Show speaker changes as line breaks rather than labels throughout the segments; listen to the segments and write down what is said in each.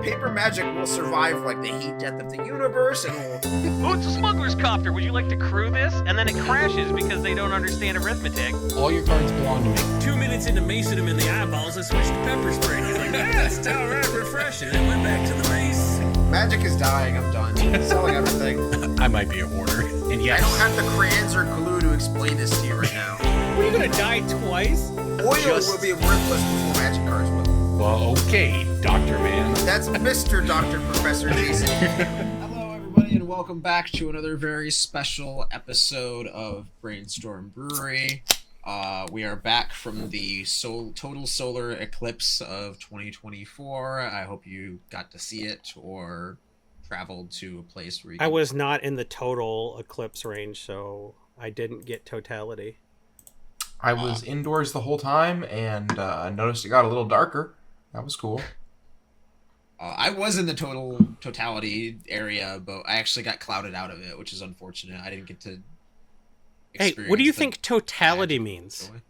paper magic will survive like the heat death of the universe, and will...
Oh, it's a smuggler's copter. Would you like to crew this? And then it crashes because they don't understand arithmetic.
All your cards belong to me.
2 minutes into macing him in the eyeballs, I switched to pepper spray. He's like, that's all right, refreshing. And went back to the mace.
Magic is dying. I'm done. Selling everything.
I might be a hoarder. And yes,
I don't have the crayons or glue to explain this to you right now.
What, are you gonna die twice?
Oil will be worthless before magic cards will.
well, okay, Dr. Man.
That's Mr. Dr. Professor Jason. Hello, everybody, and welcome back to another very special episode of Brainstorm Brewery. We are back from the total solar eclipse of 2024. I hope you got to see it or traveled to a place where you
I was not in the total eclipse range, so I didn't get totality.
I was indoors the whole time and noticed it got a little darker. That was cool.
I was in the totality area, but I actually got clouded out of it, which is unfortunate. I didn't get to.
Hey, what do you think totality means?
What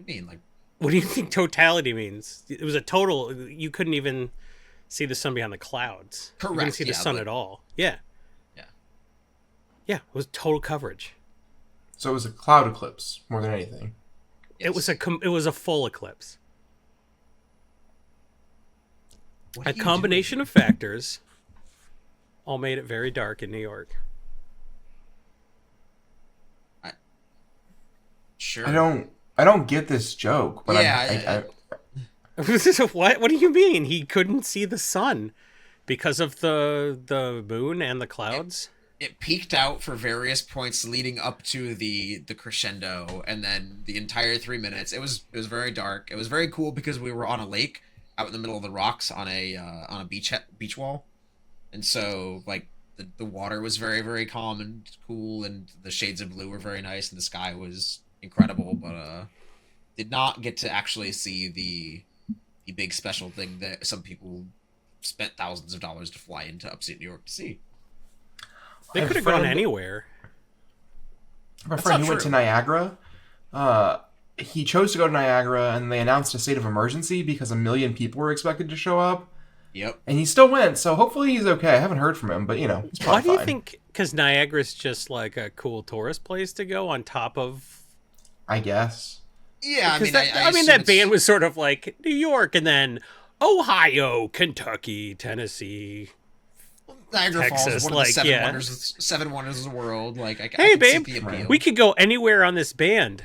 do you mean, like?
What do you think totality means? It was a total. You couldn't even see the sun behind the clouds.
Correct.
You couldn't see the sun at all. Yeah.
Yeah.
Yeah. It was total coverage.
So it was a cloud eclipse more than anything.
It was a full eclipse. A combination of factors all made it very dark in New York.
Sure.
I don't get this joke, but
Yeah,
What? What do you mean? He couldn't see the sun because of the moon and the clouds?
It peaked out for various points leading up to the crescendo, and then the entire 3 minutes. It was very dark. It was very cool because we were on a lake out in the middle of the rocks on a beach wall, and so like the water was very, very calm and cool, and the shades of blue were very nice, and the sky was incredible. But did not get to actually see the big special thing that some people spent thousands of dollars to fly into upstate New York to see.
They could have gone anywhere.
My friend who went to Niagara, he chose to go to Niagara, and they announced a state of emergency because 1 million people were expected to show up.
Yep.
And he still went, so hopefully he's okay. I haven't heard from him, but, you know, he's probably
Why do you
fine.
think? Because Niagara's just like a cool tourist place to go on top of.
I guess.
Yeah, I mean,
I mean that band was sort of like New York, and then Ohio, Kentucky, Tennessee.
Niagara Falls
Texas,
is one
like,
of the
yeah.
seven wonders of the world. Like, I
Hey,
can
babe,
see the appeal.
we could go anywhere on this band.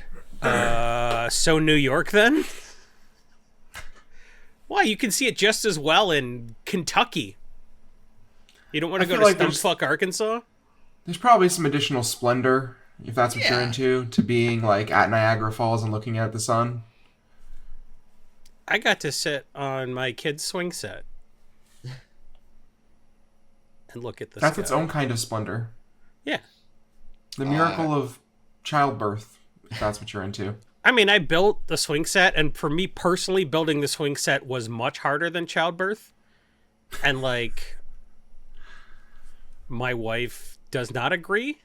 So New York then? Why? You can see it just as well in Kentucky. You don't want to go to Stumpfuck, Arkansas?
There's probably some additional splendor, if that's what you're into, to being, like, at Niagara Falls and looking at the sun.
I got to sit on my kid's swing set and look at the
That's
sky.
its own kind of splendor.
Yeah.
The miracle of childbirth, if that's what you're into.
I mean, I built the swing set, and for me personally, building the swing set was much harder than childbirth. And, like, my wife does not agree,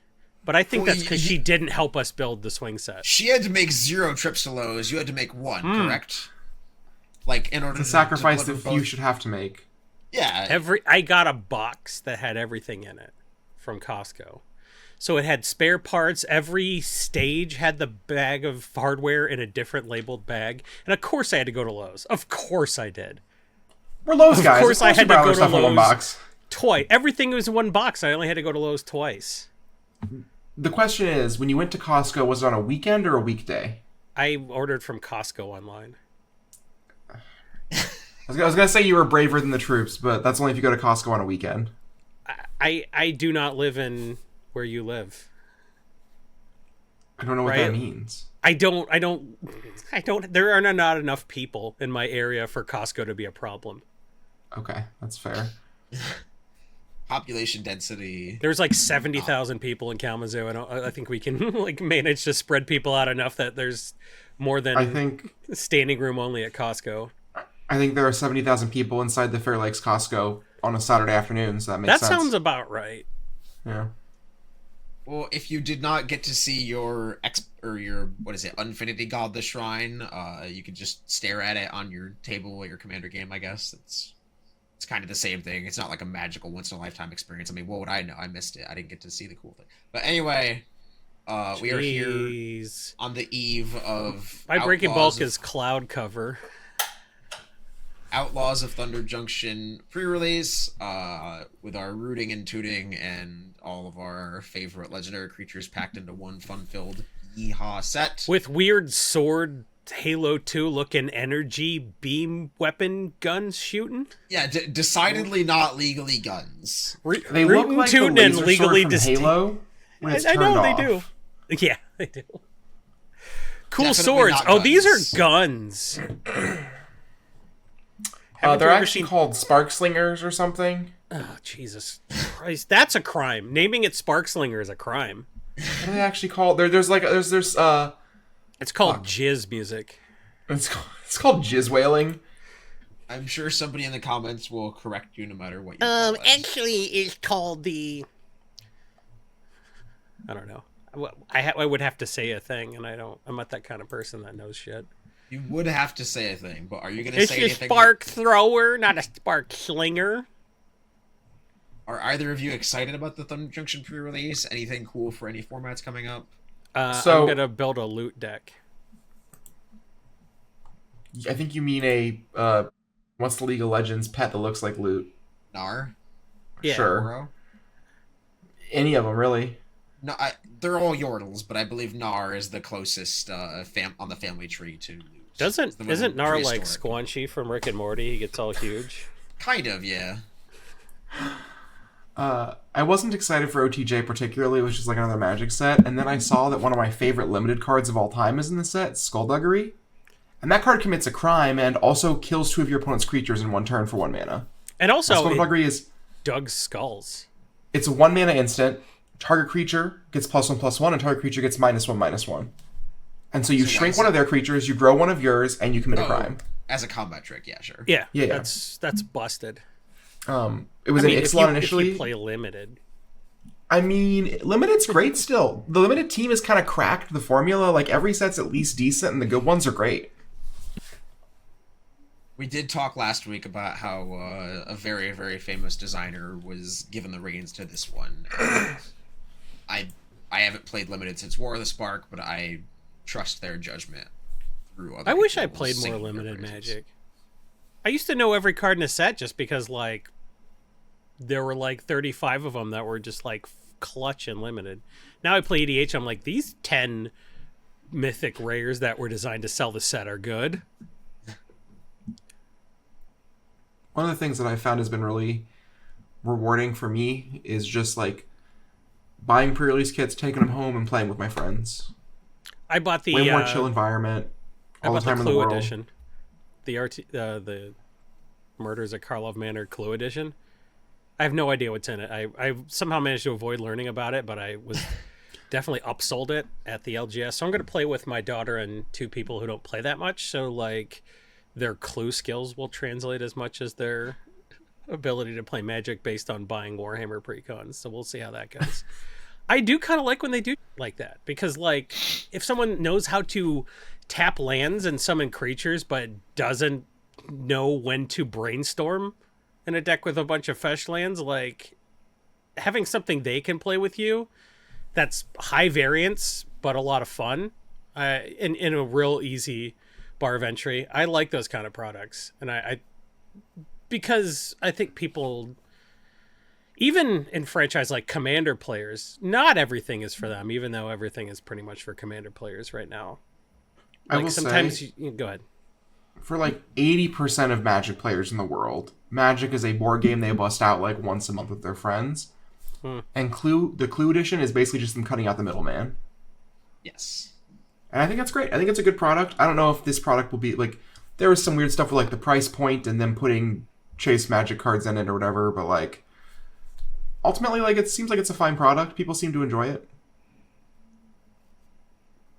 but I think that's because she didn't help us build the swing set.
She had to make 0 trips to Lowe's. You had to make 1, correct? Like, in order
It's a sacrifice
to
that few should have to make.
Yeah.
I got a box that had everything in it from Costco. So it had spare parts. Every stage had the bag of hardware in a different labeled bag. And of course I had to go to Lowe's. Of course I did.
We're Lowe's guys.
Of course I had to
you buy all
go
their
to
stuff in one
Lowe's
box.
twice. Everything was in one box. I only had to go to Lowe's twice.
The question is, when you went to Costco, was it on a weekend or a weekday?
I ordered from Costco online.
I was going to say you were braver than the troops, but that's only if you go to Costco on a weekend.
I do not live in where you live.
I don't know what
Right.
that means.
I don't, there are not enough people in my area for Costco to be a problem.
Okay, that's fair.
Population density.
There's like 70,000 people in Kalamazoo, and I think we can like manage to spread people out enough that there's more than
I think
standing room only at Costco.
there are 70,000 people inside the Fair Lakes Costco on a Saturday afternoon, so that makes sense.
That sounds about right.
Yeah.
Well, if you did not get to see your what is it, Infinity God the Shrine, you could just stare at it on your table at your Commander game. I guess it's kind of the same thing. It's not like a magical once in a lifetime experience. I mean, what would I know? I missed it. I didn't get to see the cool thing. But anyway, we are here on the eve of
my breaking bulk is cloud cover.
Outlaws of Thunder Junction pre-release, with our rooting and tooting and all of our favorite legendary creatures packed into one fun-filled yeehaw set.
With weird sword Halo 2 looking energy beam weapon guns shooting.
Yeah, decidedly not legally guns.
They look like the laser legally sword from Halo when it's turned
off.
They do.
Yeah, they do. Cool
Definitely
swords. Oh, these are guns.
They're actually called Spark Slingers or something.
Oh, Jesus Christ. That's a crime. Naming it Spark Slinger is a crime.
What are they actually called? There's it's
called jizz music.
It's called jizz wailing.
I'm sure somebody in the comments will correct you no matter what you call it.
Actually, it's called the... I don't know. I would have to say a thing, and I'm not that kind of person that knows shit.
You would have to say a thing, but are you going to say anything?
It's a spark thrower, not a spark slinger.
Are either of you excited about the Thunder Junction pre-release? Anything cool for any formats coming up?
I'm going to build a loot deck.
I think you mean what's the League of Legends pet that looks like loot?
Gnar?
Yeah.
Sure.
Oro?
Any of them, really.
No, they're all Yordles, but I believe Gnar is the closest on the family tree to loot.
Isn't Gnar like Squanchy from Rick and Morty? He gets all huge.
Kind of, yeah.
I wasn't excited for OTJ particularly. It was just like another Magic set. And then I saw that one of my favorite limited cards of all time is in the set, Skullduggery. And that card commits a crime and also kills 2 of your opponent's creatures in 1 turn for 1 mana.
And also,
Skullduggery is...
Doug's Skulls.
It's a 1 mana instant. Target creature gets +1/+1, and target creature gets -1/-1. And so you shrink one of their creatures, you grow one of yours, and you commit a crime.
As a combat trick, yeah, sure.
Yeah. That's busted.
It was an Ixalan initially.
If you play limited.
I mean, limited's great still. The limited team has kind of cracked the formula. Like, every set's at least decent, and the good ones are great.
We did talk last week about how a very, very famous designer was given the reins to this one. I haven't played limited since War of the Spark, but I trust their judgment through other.
I wish I played more limited Magic. I used to know every card in a set just because, like, there were like 35 of them that were just like clutch and limited. Now I play EDH, I'm like, these 10 mythic rares that were designed to sell the set are good.
One of the things that I found has been really rewarding for me is just like buying pre-release kits, taking them home, and playing with my friends.
I bought the
way more chill environment. All the time in the world.
Edition, the Murders at Karlov Manor Clue edition. I have no idea what's in it. I somehow managed to avoid learning about it, but I was definitely upsold it at the LGS. So I'm going to play with my daughter and 2 people who don't play that much. So like their Clue skills will translate as much as their ability to play Magic based on buying Warhammer precons. So we'll see how that goes. I do kind of like when they do like that, because like if someone knows how to tap lands and summon creatures but doesn't know when to brainstorm in a deck with a bunch of fetch lands, like having something they can play with you that's high variance but a lot of fun in a real easy bar of entry. I like those kind of products, and I because I think people, even in franchise like Commander players, not everything is for them, even though everything is pretty much for Commander players right now. Like,
I will
sometimes
say,
go ahead.
For like 80% of Magic players in the world, Magic is a board game they bust out like once a month with their friends. And the Clue edition is basically just them cutting out the middleman.
Yes.
And I think that's great. I think it's a good product. I don't know if this product will be like, there was some weird stuff with like the price point and them putting Chase Magic cards in it or whatever, but like ultimately, like, it seems like it's a fine product. People seem to enjoy it.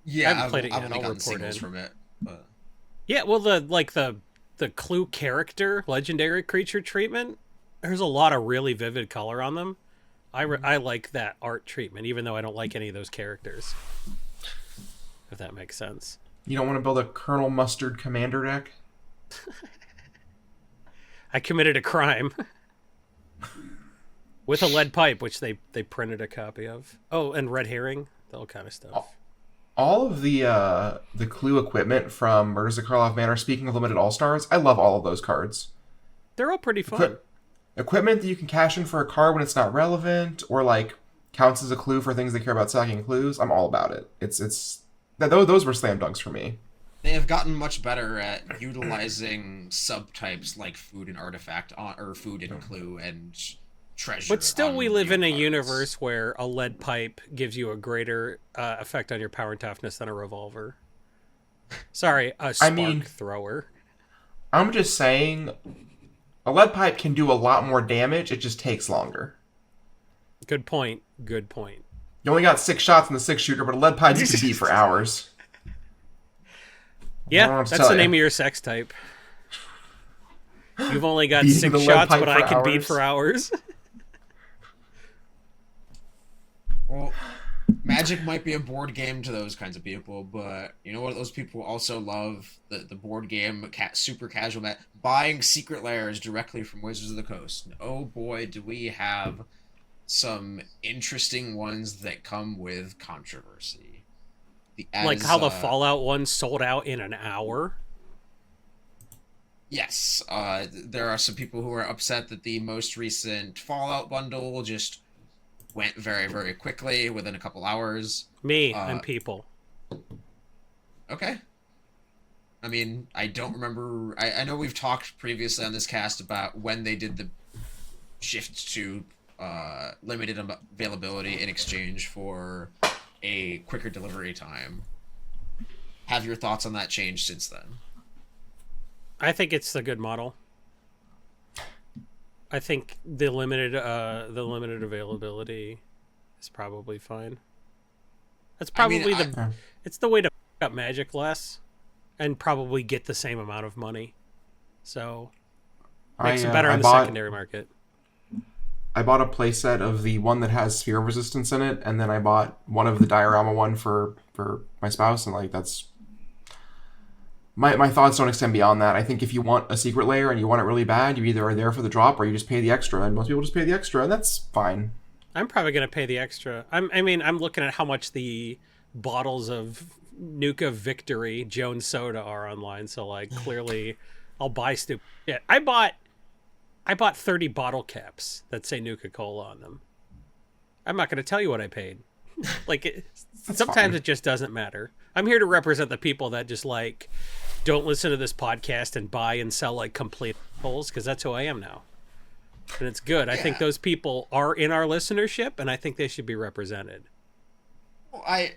Yeah,
I haven't played it yet.
I've only
I'll
gotten
report
singles
in.
from it. But...
Yeah, well, the Clue character, legendary creature treatment, there's a lot of really vivid color on them. I like that art treatment, even though I don't like any of those characters. If that makes sense.
You don't want to build a Colonel Mustard Commander deck?
I committed a crime. With a lead pipe, which they printed a copy of. Oh, and red herring, all kind of stuff.
All of the Clue equipment from Murders at Karloff Manor, speaking of limited all-stars, I love all of those cards. They're
all pretty fun.
Equipment that you can cash in for a card when it's not relevant, or like counts as a clue for things that care about sacking clues. I'm all about it. Those were slam dunks for me.
They have gotten much better at utilizing subtypes like food and artifact or food and clue and treasure.
But still, we live in a universe where a lead pipe gives you a greater effect on your power and toughness than a revolver. Sorry, a spark thrower.
I'm just saying, a lead pipe can do a lot more damage. It just takes longer.
Good point. Good point.
You only got 6 shots in the 6-shooter, but a lead pipe you can beat for hours.
Yeah, that's the name of your sex type. You've only got
Beating
6 shots, but I can beat for hours.
Well, Magic might be a board game to those kinds of people, but you know what those people also love? The board game, super casual, buying Secret Lairs directly from Wizards of the Coast. And oh boy, do we have some interesting ones that come with controversy.
Like how the Fallout one sold out in an hour?
Yes. There are some people who are upset that the most recent Fallout bundle just went very, very quickly within a couple hours.
Me and people.
Okay. I mean, I don't remember... I know we've talked previously on this cast about when they did the shift to limited availability in exchange for a quicker delivery time. Have your thoughts on that changed since then?
I think it's a good model. I think the limited availability is probably fine. That's probably it's the way to f up Magic less and probably get the same amount of money. So makes it better in the secondary market.
I bought a playset of the one that has Sphere of Resistance in it, and then I bought one of the diorama one for my spouse, and like that's my thoughts don't extend beyond that. I think if you want a Secret Lair and you want it really bad, you either are there for the drop or you just pay the extra, and most people just pay the extra, and that's fine.
I'm probably gonna pay the extra. I'm looking at how much the bottles of Nuka Victory Jones Soda are online, so like clearly I'll buy stupid shit. I bought 30 bottle caps that say Nuka-Cola on them. I'm not going to tell you what I paid. Sometimes it just doesn't matter. I'm here to represent the people that just like don't listen to this podcast and buy and sell like complete holes, because that's who I am now. And it's good. Yeah. I think those people are in our listenership, and I think they should be represented.
Well, I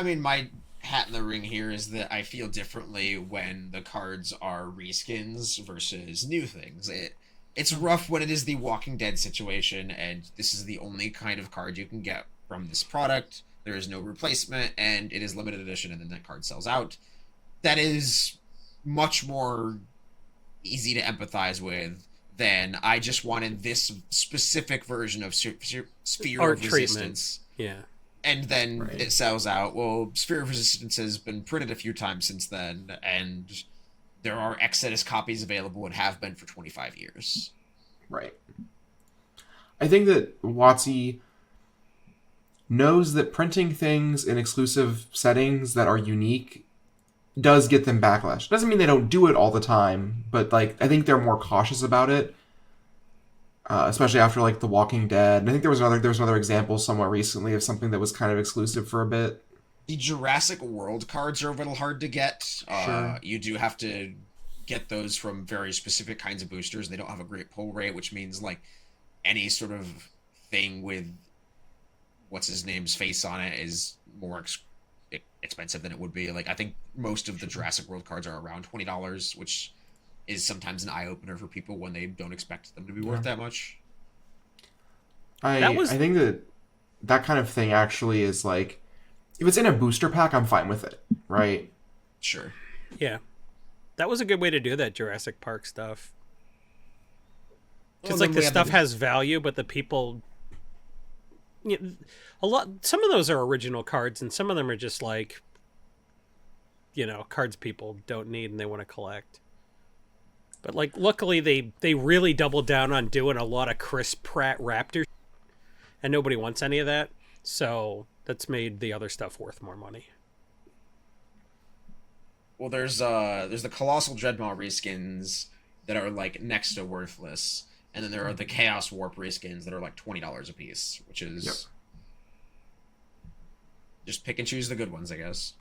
mean, my hat in the ring here is that I feel differently when the cards are reskins versus new things. It's rough when it is the Walking Dead situation, and this is the only kind of card you can get from this product. There is no replacement, and it is limited edition, and then that card sells out. That is much more easy to empathize with than I just wanted this specific version of Sphere of Resistance.
Yeah.
And then it sells out. Well, Sphere of Resistance has been printed a few times since then, and there are Exodus copies available and have been for 25 years.
Right. I think that WotC knows that printing things in exclusive settings that are unique does get them backlash. Doesn't mean they don't do it all the time, but like I think they're more cautious about it, especially after like The Walking Dead. And I think there was another example somewhat recently of something that was kind of exclusive for a bit.
The Jurassic World cards are a little hard to get.
Sure.
You do have to get those from very specific kinds of boosters. They don't have a great pull rate, which means like any sort of thing with what's his name's face on it is more expensive than it would be. Like I think most of the Jurassic World cards are around $20, which is sometimes an eye opener for people when they don't expect them to be worth that much.
I think that kind of thing actually is like, if it's in a booster pack, I'm fine with it, right?
Sure.
Yeah. That was a good way to do that Jurassic Park stuff. Because,
Well,
like, the stuff has value, but the people a lot. Some of those are original cards, and some of them are just like, cards people don't need and they want to collect. But like, luckily they really doubled down on doing a lot of Chris Pratt Raptor, and nobody wants any of that. So that's made the other stuff worth more money.
Well, there's the Colossal Dreadmaw reskins that are like next to worthless, and then there are the Chaos Warp reskins that are like $20 a piece, which is just pick and choose the good ones, I guess.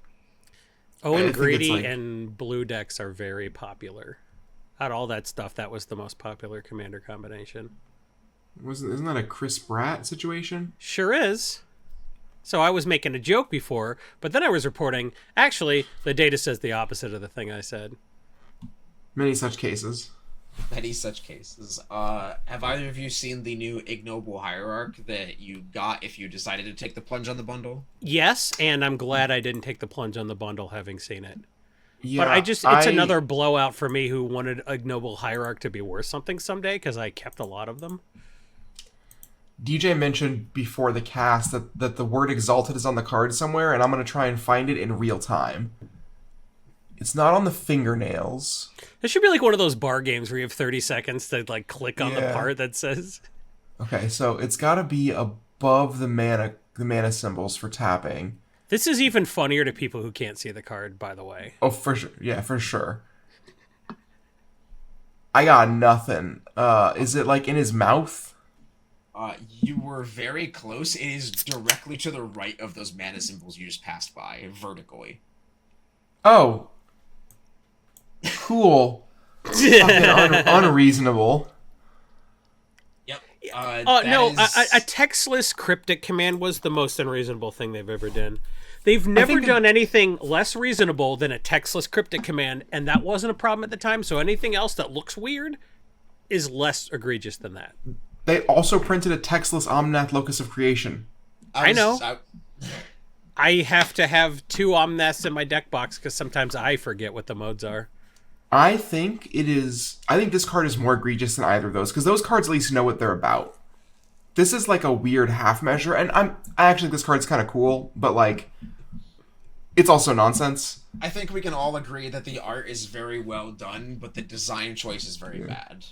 Owen Greedy and Blue decks are very popular. Out of all that stuff, that was the most popular commander combination.
Isn't that a Chris Pratt situation?
Sure is. So I was making a joke before, but then I was reporting, actually, the data says the opposite of the thing I said.
Many such cases.
Many such cases. Have either of you seen the new Ignoble Hierarch that you got if you decided to take the plunge on the bundle?
Yes, and I'm glad I didn't take the plunge on the bundle having seen it.
Yeah,
but it's another blowout for me who wanted Ignoble Hierarch to be worth something someday, because I kept a lot of them.
DJ mentioned before the cast that the word Exalted is on the card somewhere, and I'm going to try and find it in real time. It's not on the fingernails.
It should be like one of those bar games where you have 30 seconds to like click on the part that says...
Okay, so it's got to be above the mana symbols for tapping.
This is even funnier to people who can't see the card, by the way.
Oh, for sure. Yeah, for sure. I got nothing. Is it like in his mouth?
You were very close. It is directly to the right of those mana symbols you just passed by, vertically.
Oh. Cool. Unreasonable.
Yep.
No, a textless cryptic command was the most unreasonable thing they've ever done. They've never done anything less reasonable than a textless cryptic command, and that wasn't a problem at the time, so anything else that looks weird is less egregious than that.
They also printed a textless Omnath Locus of Creation.
I know. I have to have 2 Omnaths in my deck box because sometimes I forget what the modes are.
I think this card is more egregious than either of those, because those cards at least know what they're about. This is like a weird half measure, and I actually think this card's kind of cool, but like, it's also nonsense.
I think we can all agree that the art is very well done, but the design choice is very bad.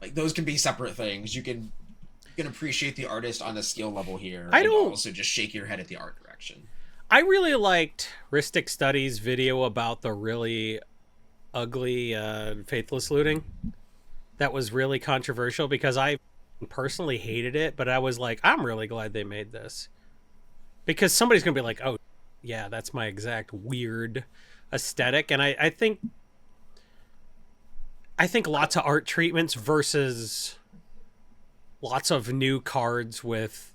Like, those can be separate things. You can appreciate the artist on a skill level here, and also just shake your head at the art direction.
I really liked Ristic Study's video about the really ugly Faithless looting. That was really controversial because I personally hated it, but I was like, I'm really glad they made this. Because somebody's going to be like, oh, yeah, that's my exact weird aesthetic. And I think lots of art treatments versus lots of new cards with,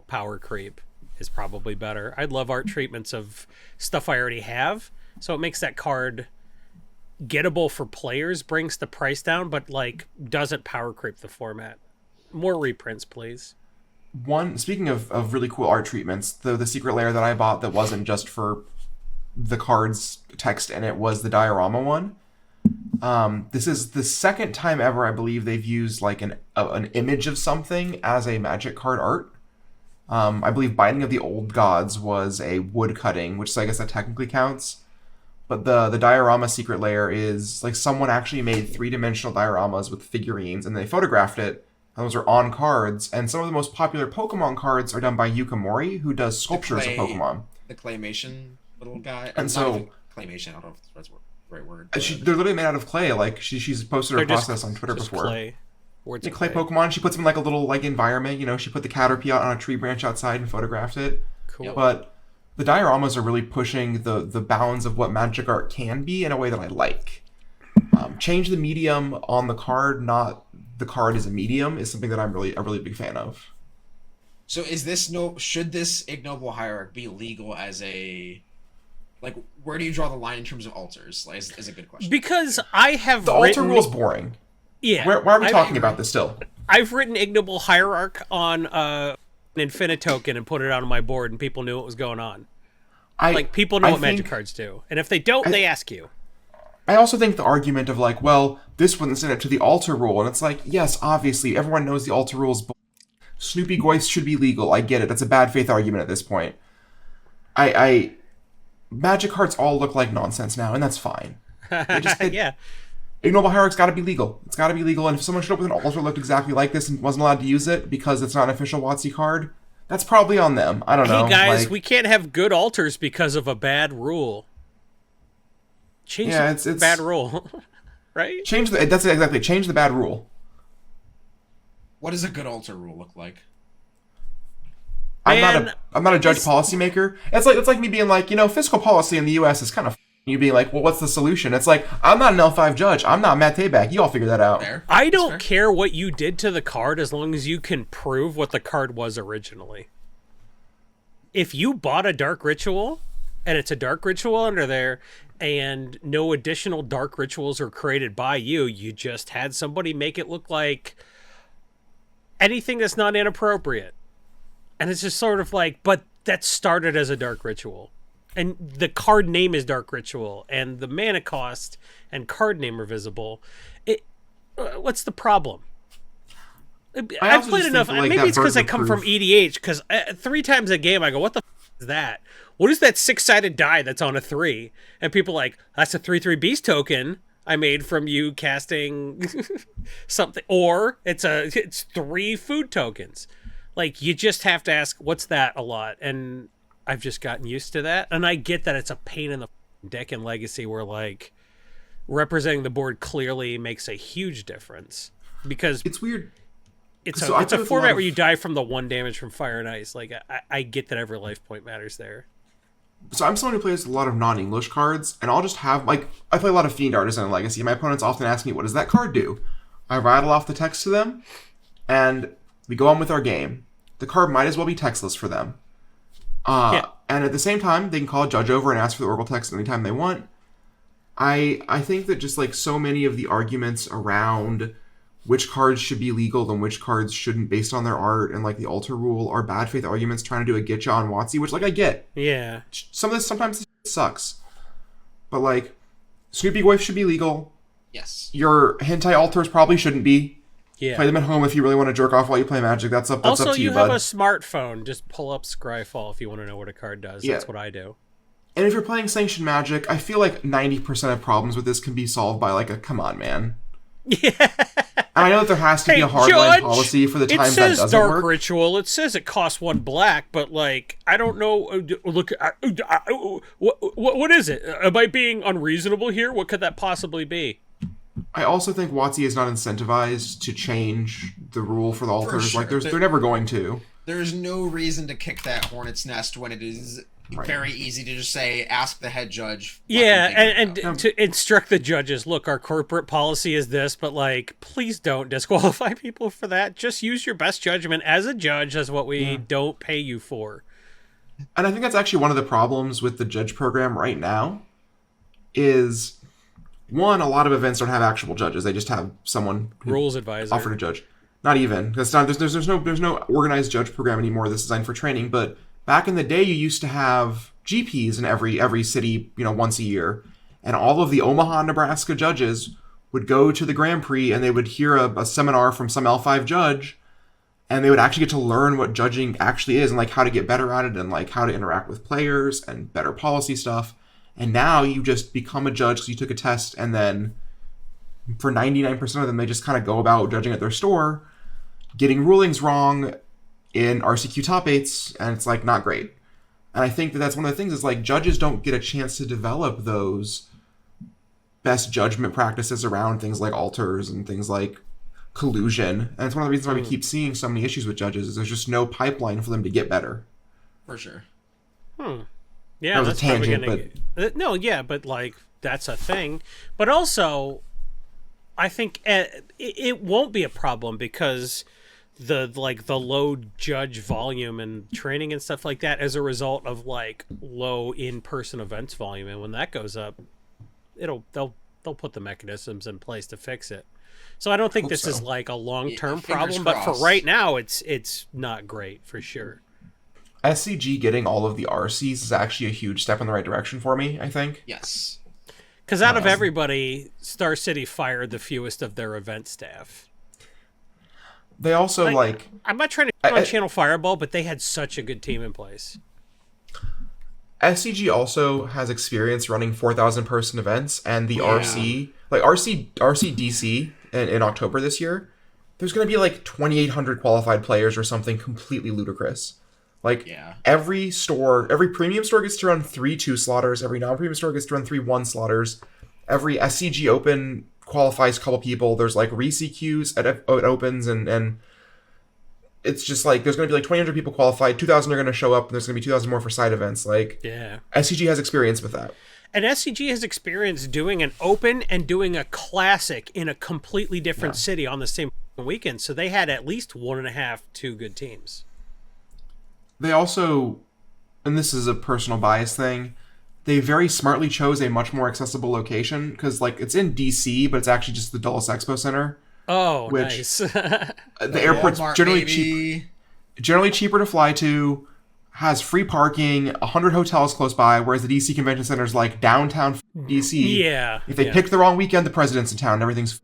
power creep is probably better. I'd love art treatments of stuff I already have, so it makes that card gettable for players, brings the price down, but like doesn't power creep the format. More reprints, please.
Speaking of really cool art treatments, the Secret Lair that I bought that wasn't just for the cards text in it was the diorama one. This is the second time ever I believe they've used like an image of something as a Magic card art. I believe Binding of the Old Gods was a wood cutting, which, so I guess that technically counts. But the diorama Secret Lair is like someone actually made 3-dimensional dioramas with figurines, and they photographed it. And those are on cards, and some of the most popular Pokemon cards are done by Yuka Mori, who does sculptures of Pokemon.
The claymation little guy.
And so
claymation, I don't know if that's the right word.
They're literally made out of clay. Like she's posted her process on Twitter before.
Clay.
Clay Pokemon. She puts them in like a little like environment. She put the Caterpie out on a tree branch outside and photographed it.
Cool.
But the dioramas are really pushing the bounds of what Magic art can be in a way that I like. Change the medium on the card, not the card as a medium, is something that I'm a really big fan of.
So should this Ignoble Hierarch be legal as a, like, where do you draw the line in terms of altars? Like, is a good question.
Because I have
the altar rule's boring.
Yeah.
Why are we talking about this still?
I've written Ignoble Hierarch on an Infinitoken and put it out on my board, and people knew what was going on. People know what Magic cards do. And if they don't, they ask you.
I also think the argument of like, well, this wouldn't send it to the altar rule, and it's like, yes, obviously, everyone knows the altar rule's Snoopy Goist should be legal. I get it. That's a bad faith argument at this point. Magic cards all look like nonsense now, and that's fine.
Yeah.
Ignoble Hierarch's got to be legal. It's got to be legal, and if someone showed up with an altar that looked exactly like this and wasn't allowed to use it because it's not an official WotC card, that's probably on them. I don't know.
Hey guys,
like,
we can't have good altars because of a bad rule. Change the bad rule, right?
Change the bad rule.
What does a good altar rule look like?
I'm not a judge policymaker. It's like me being like, fiscal policy in the U.S. is kind of you being like, well, what's the solution? It's like, I'm not an L5 judge. I'm not Matt Tabak. You all figure that out.
Fair.
I don't care what you did to the card as long as you can prove what the card was originally. If you bought a dark ritual and it's a dark ritual under there and no additional dark rituals are created by you, you just had somebody make it look like anything that's not inappropriate. And it's just sort of like, but that started as a dark ritual. And the card name is Dark Ritual, and the mana cost and card name are visible. What's the problem? I've played enough.
Like
maybe it's because I come from EDH, because 3 times a game I go, what the is that? What is that 6-sided die that's on a 3? And people are like, that's a 3/3 beast token I made from you casting something. Or it's 3 food tokens. Like, you just have to ask, what's that a lot? And I've just gotten used to that. And I get that it's a pain in the deck in Legacy where, like, representing the board clearly makes a huge difference. Because
it's weird.
It's a format where you die from the 1 damage from fire and ice. Like, I get that every life point matters there.
So I'm someone who plays a lot of non-English cards, and I'll just have, like, I play a lot of Fiend Artisan in Legacy, and my opponents often ask me, what does that card do? I rattle off the text to them, and we go on with our game. The card might as well be textless for them. And at the same time, they can call a judge over and ask for the Oracle text anytime they want. I think that just, like, so many of the arguments around which cards should be legal and which cards shouldn't based on their art and, like, the altar rule are bad faith arguments trying to do a getcha on WotC, which, like, I get.
Yeah.
Sometimes this sucks. But, like, Snoopy Goif should be legal.
Yes.
Your hentai altars probably shouldn't be.
Yeah.
Play them at home if you really want to jerk off while you play Magic. That's up to you, bud.
Also, you have a smartphone. Just pull up Scryfall if you want to know what a card does.
Yeah.
That's what I do.
And if you're playing Sanctioned Magic, I feel like 90% of problems with this can be solved by, like, a come on, man.
Yeah.
And I know that there has to be a hardline policy for the times that doesn't
dark
work.
ritual. It says it costs 1 black, but, like, I don't know. Look, what is it? Am I being unreasonable here? What could that possibly be?
I also think WotC is not incentivized to change the rule for the altars.
sure.
Like, they're never going to.
There's no reason to kick that hornet's nest when it is very easy to just say, ask the head judge.
Yeah, and to instruct the judges, look, our corporate policy is this, but, like, please don't disqualify people for that. Just use your best judgment as a judge as what we don't pay you for.
And I think that's actually one of the problems with the judge program right now is... One, a lot of events don't have actual judges. They just have someone
rules advisor
offered a judge. Not even because there's no organized judge program anymore that's designed for training. But back in the day, you used to have GPs in every city, once a year, and all of the Omaha, Nebraska judges would go to the Grand Prix and they would hear a seminar from some L5 judge, and they would actually get to learn what judging actually is and, like, how to get better at it and, like, how to interact with players and better policy stuff. And now you just become a judge because you took a test, and then for 99% of them, they just kind of go about judging at their store, getting rulings wrong in RCQ top 8s, and it's, like, not great. And I think that's one of the things is, like, judges don't get a chance to develop those best judgment practices around things like altars and things like collusion. And it's one of the reasons why we keep seeing so many issues with judges is there's just no pipeline for them to get better.
For sure.
Yeah,
that was
that's
a tangent,
probably gonna... No, yeah, but, like, that's a thing. But also, I think it won't be a problem because the low judge volume and training and stuff like that as a result of, like, low in-person events volume, and when that goes up, they'll put the mechanisms in place to fix it. So I don't think this is, like, a long-term problem, but for right now, it's not great for sure.
SCG getting all of the RCs is actually a huge step in the right direction for me, I think.
Yes.
Because out of everybody, Star City fired the fewest of their event staff.
They also like
I'm not trying to on Channel Fireball, but they had such a good team in place.
SCG also has experience running 4,000 person events, and the RCDC in October this year, there's going to be like 2,800 qualified players or something completely ludicrous. Like every premium store gets to run 3 2-slotters, every non-premium store gets to run 3 1-slotters, every SCG Open qualifies a couple people. There's like re-CQs at opens, and it's just like there's going to be like 2,800 people qualified, 2,000 are going to show up, and there's going to be 2,000 more for side events. Like, SCG has experience with that.
And SCG has experience doing an open and doing a classic in a completely different city on the same weekend. So they had at least 1.5, 2 good teams.
They also, and this is a personal bias thing, they very smartly chose a much more accessible location because, like, it's in DC, but it's actually just the Dulles Expo Center.
Oh, nice.
The airport's generally cheaper to fly to, has free parking, 100 hotels close by, whereas the DC Convention Center is like downtown DC.
Yeah.
If they pick the wrong weekend, the president's in town, and everything's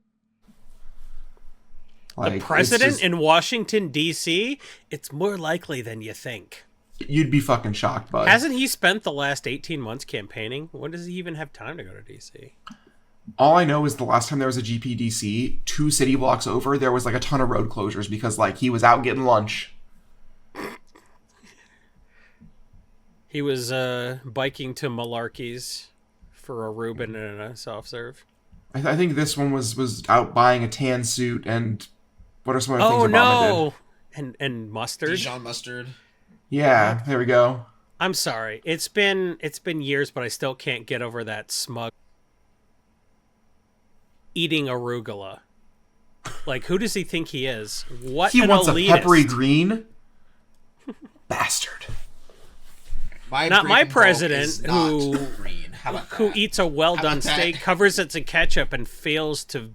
like, the president in Washington, D.C., it's more likely than you think.
You'd be fucking shocked, bud.
Hasn't he spent the last 18 months campaigning? When does he even have time to go to D.C.?
All I know is the last time there was a GPDC, 2 city blocks over, there was like a ton of road closures because like he was out getting lunch.
He was biking to Malarkey's for a Reuben and a soft serve.
I think this one was out buying a tan suit and what are some other things Obama
did? And mustard.
Dijon mustard.
Yeah, there we go.
I'm sorry. It's been years, but I still can't get over that smug eating arugula. Like, who does he think he is? What
he
an
wants
elitist.
A peppery green bastard.
Not my president who eats a well-done steak, covers it in ketchup, and fails to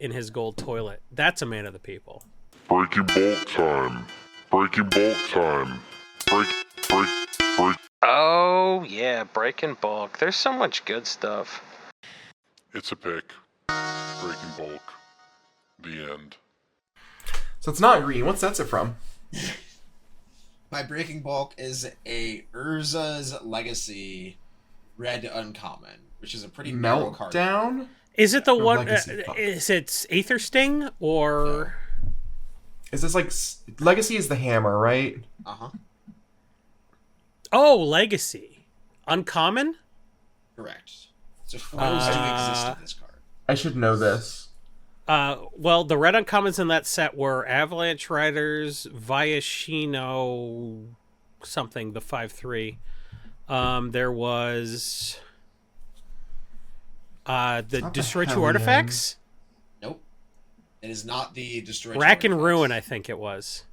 in his gold toilet. That's a man of the people.
Breaking bulk time. Breaking bulk time. Break.
Oh, yeah, breaking bulk. There's so much good stuff.
It's a pick. Breaking bulk. The end.
So it's not green. What sets it from?
My breaking bulk is a Urza's Legacy Red Uncommon, which is a pretty narrow card.
Meltdown?
Is it the one? Is it Aether Sting or?
No. Is this like Legacy is the hammer, right?
Oh, Legacy, Uncommon.
Correct. So foils do exist in this card.
I should know this.
Well, the red uncommons in that set were Avalanche Riders, Viashino, something, the 5/3. There was the Destroy 2 Artifacts.
Nope, it is not the Destroy 2
Rack and
Artifacts.
Ruin, I think it was.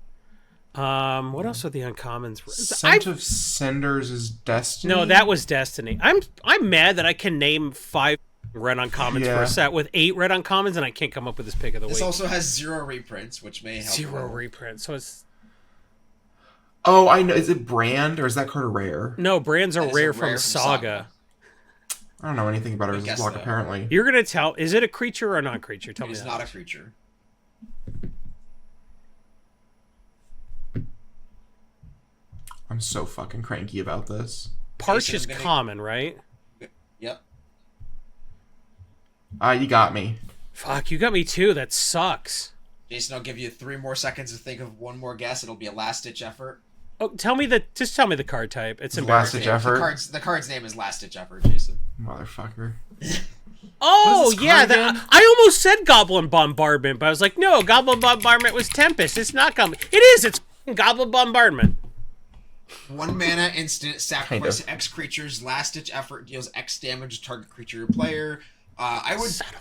What else are the uncommons?
Scent of Cinders is Destiny.
No, that was Destiny. I'm mad that I can name 5 red uncommons for a set with 8 red uncommons, and I can't come up with this pick of the week.
This also has 0 reprints, which may help.
0 reprints, so it's.
Oh, I know. Is it Brand or is that card a rare?
No, Brands are rare from Saga.
I don't know anything about Urza's block. Apparently,
you're gonna tell. Is it a creature or a non-creature? Tell me.
It's not a creature.
I'm so fucking cranky about this.
Parch is common, right?
Yep.
You got me. Fuck, you got me too. That sucks.
Jason, I'll give you 3 more seconds to think of one more guess. It'll be a last-ditch effort.
Oh, tell me the card type. It's
embarrassing. Last-ditch effort?
The card's name is last-ditch effort, Jason.
Motherfucker.
Oh, yeah. I almost said Goblin Bombardment, but I was like, no, Goblin Bombardment was Tempest. It's not Goblin. It is. It's Goblin Bombardment.
1 mana instant, sacrifice X creatures, last-ditch effort deals X damage to target creature or player. I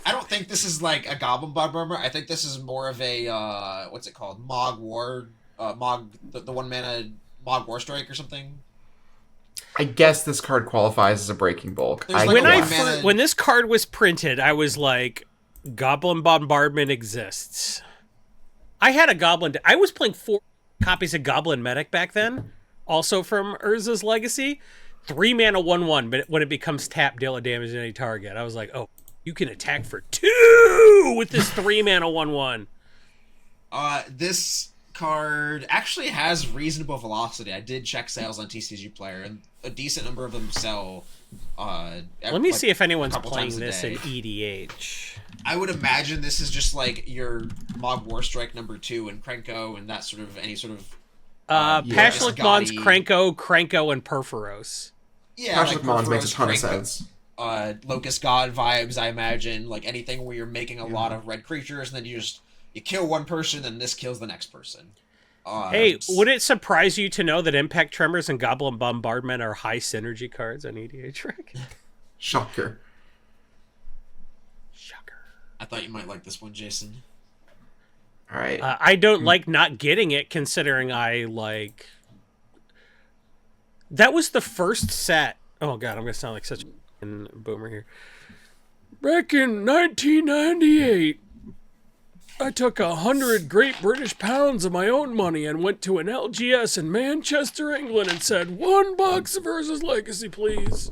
don't think this is like a Goblin Bombardment. I think this is more of a, what's it called? Mog War, the 1 mana Mog War Strike or something.
I guess this card qualifies as a breaking bulk.
When this card was printed, I was like, Goblin Bombardment exists. I had a Goblin. I was playing 4 copies of Goblin Medic back then, also from Urza's Legacy. 3 mana 1/1, but when it becomes tap, deal a damage to any target. I was like, oh, you can attack for 2 with this 3 mana 1/1.
This card actually has reasonable velocity. I did check sales on TCG Player, and a decent number of them sell.
Let me see if anyone's playing this in
day.
EDH.
I would imagine this is just like your Mog Warstrike #2 and Krenko and that sort of any sort of.
Pashlik Mons,
Gotti.
Krenko, and Perforos.
Yeah,
Pashlik Mons makes a ton of sense.
Locust God vibes, I imagine. Like anything where you're making a lot of red creatures, and then you kill one person, and this kills the next person.
Hey, would it surprise you to know that Impact Tremors and Goblin Bombardment are high synergy cards on EDH, Rick?
Shocker.
I thought you might like this one, Jason.
All right.
I don't like not getting it, considering I like. That was the first set. Oh god, I'm gonna sound like such a boomer here. Back in 1998, I took 100 Great British Pounds of my own money and went to an LGS in Manchester, England, and said, "1 box of Urza's Legacy, please."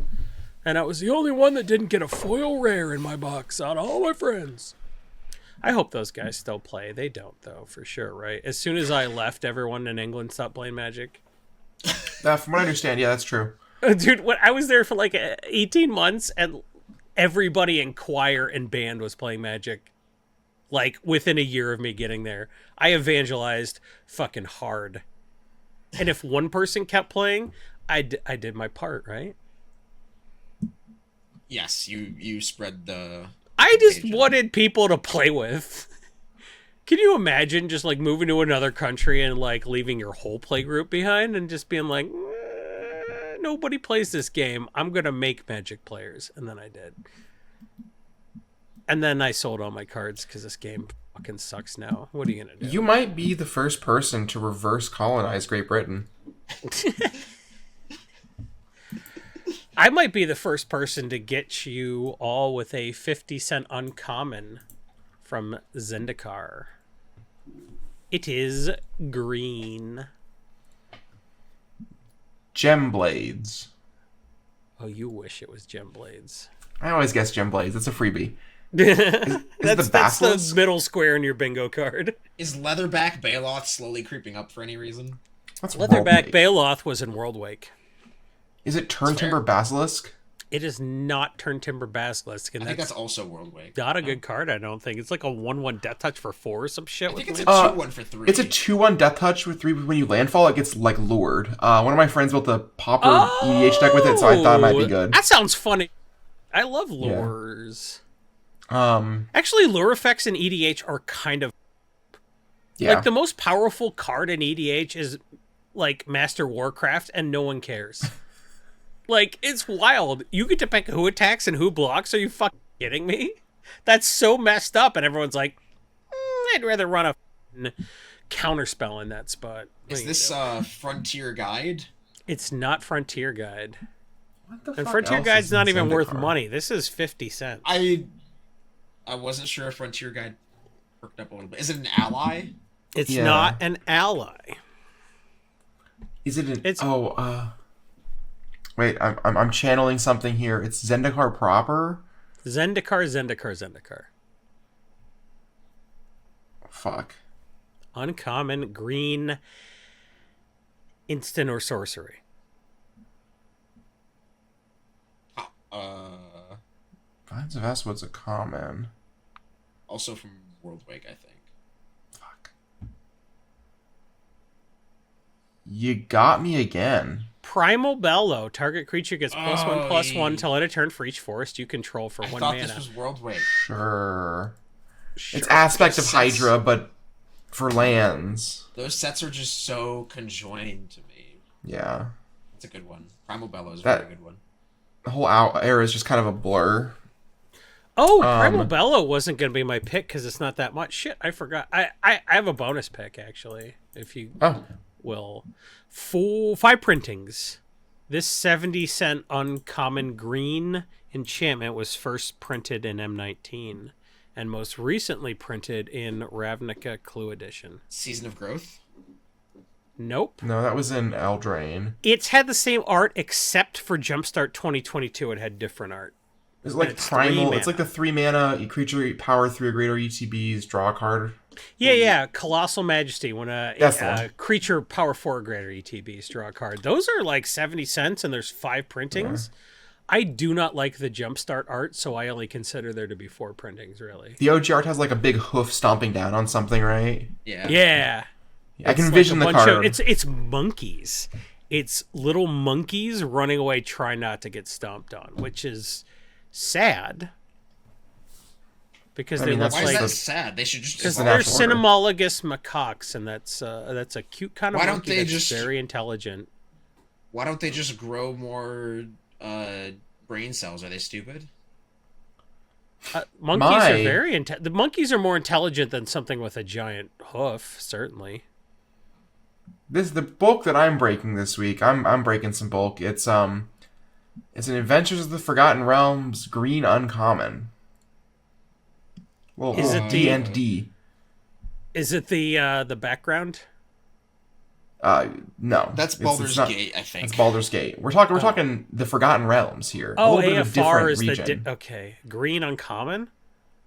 And I was the only one that didn't get a foil rare in my box out of all my friends. I hope those guys still play. They don't, though, for sure, right? As soon as I left, everyone in England stopped playing Magic.
From what I understand, yeah, that's true.
Dude, I was there for like 18 months, and everybody in choir and band was playing Magic. Like, within a year of me getting there. I evangelized fucking hard. And if one person kept playing, I did my part, right?
Yes, you spread the...
I just wanted people to play with. Can you imagine just like moving to another country and like leaving your whole play group behind and just being like, nobody plays this game. I'm going to make Magic players. And then I did. And then I sold all my cards because this game fucking sucks now. What are you going to do?
You might be the first person to reverse colonize Great Britain.
I might be the first person to get you all with a 50-cent uncommon from Zendikar. It is green.
Gemblades.
Oh, you wish it was Gemblades.
I always guess Gemblades. It's a freebie.
That's the
Basilisk?
middle square in your bingo card.
Is Leatherback Bailoth slowly creeping up for any reason?
That's
Leatherback
Worldwake.
Bailoth was in Worldwake.
Is it Turntimber Basilisk?
It is not Turntimber Basilisk, and
I think that's also Worldwake.
not a good card, I don't think. It's like a 1/1 Death Touch for 4 or some shit.
I think it's
with
a
me.
2/1 for 3.
It's a 2/1 Death Touch with 3. When you landfall, it gets like lured. One of my friends built a Pauper EDH deck with it, so I thought it might be good.
That sounds funny. I love lures.
Yeah.
Actually, lure effects in EDH are kind of...
Yeah.
Like, the most powerful card in EDH is, like, Master Warcraft, and no one cares. Like, it's wild. You get to pick who attacks and who blocks. Are you fucking kidding me? That's so messed up, and everyone's like, I'd rather run a counterspell in that spot.
Is this Frontier Guide?
It's not Frontier Guide.
What the
And
fuck
Frontier
else
Guide's
is
not
in
even worth
Zendikar?
money. This is 50 cents.
I wasn't sure if Frontier Guide perked up a little bit. Is it an ally?
It's
Yeah.
not an ally.
Is it an...
It's-
Wait, I'm channeling something here. It's Zendikar proper?
Zendikar.
Fuck.
Uncommon, green, instant or sorcery.
Vines of Aswood's a common.
Also from Worldwake, I think.
Fuck. You got me again.
Primal Bellow. Target creature gets +1/+1
yeah.
till end of turn for each forest you control for
I
1
thought
mana.
this was Worldwake.
Sure.
Sure.
It's aspect of
Makes sense.
Hydra, but for lands.
Those sets are just so conjoined to me.
Yeah.
It's a good one. Primal Bellow is a
That-
very good one.
The whole era is just kind of a blur.
Oh, Primal Bellow wasn't going to be my pick because it's not that much. Shit, I forgot. I have a bonus pick, actually, if you
Oh.
will. 5 printings. This 70-cent uncommon green enchantment was first printed in M19 and most recently printed in Ravnica Clue Edition.
Season of Growth?
Nope.
No, that was in Eldraine.
It's had the same art except for Jumpstart 2022. It had different art.
It's like
It's
primal.
3
It's like the 3 mana creature power 3 or greater ETBs. Draw a card.
Yeah. Colossal Majesty. When
That's the
a
one.
creature power 4 or greater ETBs draw a card. Those are like 70 cents, and there's 5 printings. I do not like the Jumpstart art, so I only consider there to be 4 printings, really.
The OG art has like a big hoof stomping down on something, right?
Yeah.
Yeah.
I can
It's
envision
like a
the
bunch
card.
it's monkeys. It's little monkeys running away, trying not to get stomped on, which is sad. Because
I
they
mean,
look
that's
Why is
like
that sad? They should just.
because
the
they're
natural order.
cynomolgus macaques, and that's a cute kind of
Why don't
monkey
they
that's
just-
very intelligent.
Why don't they just grow more brain cells? Are they stupid?
Monkeys are very the monkeys are more intelligent than something with a giant hoof, certainly.
This the bulk that I'm breaking this week. I'm breaking some bulk. It's an Adventures of the Forgotten Realms green uncommon. Well,
Is it
D
the-
and D?
Is it the background?
No.
That's
It's
Baldur's
not-
Gate, I think.
It's Baldur's Gate. We're talking the Forgotten Realms here.
Oh,
a little bit of a
AFR
different
is
region.
okay. Green uncommon.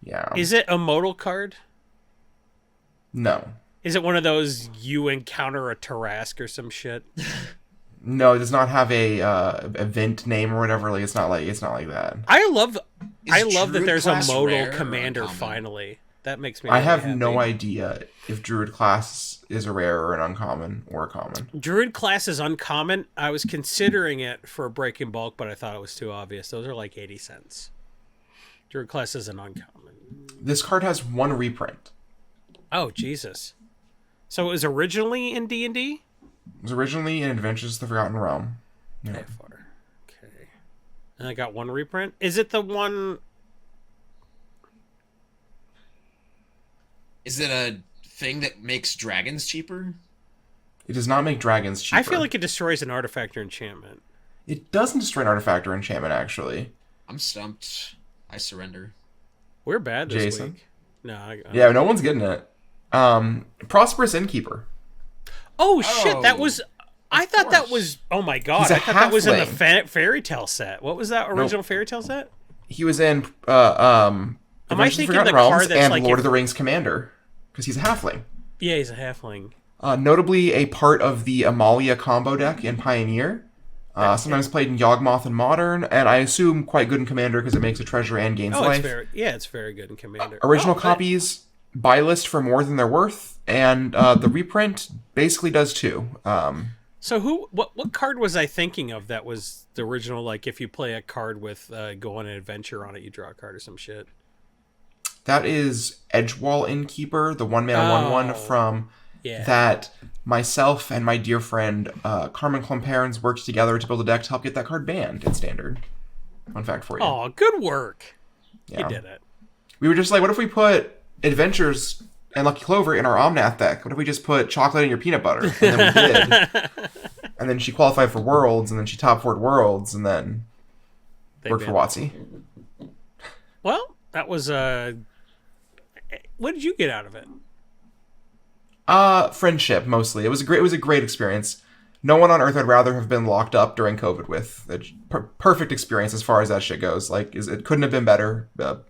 Yeah.
Is it a modal card?
No.
Is it one of those you encounter a Tarask or some shit?
No, it does not have a event name or whatever. Like it's not like that.
I love that
Druid
there's a
class
modal
rare or
commander
uncommon?
finally. That makes me
I
really
have
happy.
no idea if Druid class is a rare or an uncommon or a common.
Druid class is uncommon. I was considering it for a breaking bulk, but I thought it was too obvious. Those are like 80 cents. Druid class is an uncommon.
This card has 1 reprint.
Oh, Jesus. So it was originally in D&D?
It was originally in Adventures of the Forgotten Realm. Yeah.
Okay. And I got 1 reprint. Is it the one...
Is it a thing that makes dragons cheaper?
It does not make dragons cheaper.
I feel like it destroys an artifact or enchantment.
it doesn't destroy an artifact or enchantment, actually.
I'm stumped. I surrender.
We're bad this
Jason?
week. No,
Yeah, no one's getting it. Prosperous Innkeeper.
Oh shit! That
Oh,
was. I thought that
course.
was. Oh my god!
He's a
I thought that was in the
halfling.
fairy tale set. What was that original fairy tale set?
He was in
Am I
Adventures of
thinking
Forgotten
the card
Realms
that's
and
like
Lord
if-
of the Rings Commander, because he's a halfling.
Yeah, he's a halfling.
Notably a part of the Amalia combo deck in Pioneer. Sometimes played in Yawgmoth and Modern, and I assume quite good in Commander because it makes a treasure and gains
Oh,
life.
it's very good in Commander.
Original
Oh,
copies buy list for more than they're worth, and the reprint basically does too.
So what card was I thinking of that was the original? Like if you play a card with go on an adventure on it, you draw a card or some shit.
That is Edgewall Innkeeper, the 1-mana 1/1 from
Yeah.
that myself and my dear friend Carmen Clomperens worked together to build a deck to help get that card banned in Standard. Fun fact for you.
Oh, good work.
Yeah.
You did it.
We were just like, what if we put Adventures and Lucky Clover in our Omnath deck? What if we just put chocolate in your peanut butter? And then we did. And then she qualified for Worlds, and then she top 4'd Worlds, and then
They
worked for
banned
WotC.
Well, that was what did you get out of it?
Friendship mostly. It was a great experience. No one on Earth I'd rather have been locked up during COVID with. A perfect experience as far as that shit goes. Like, it couldn't have been better. Because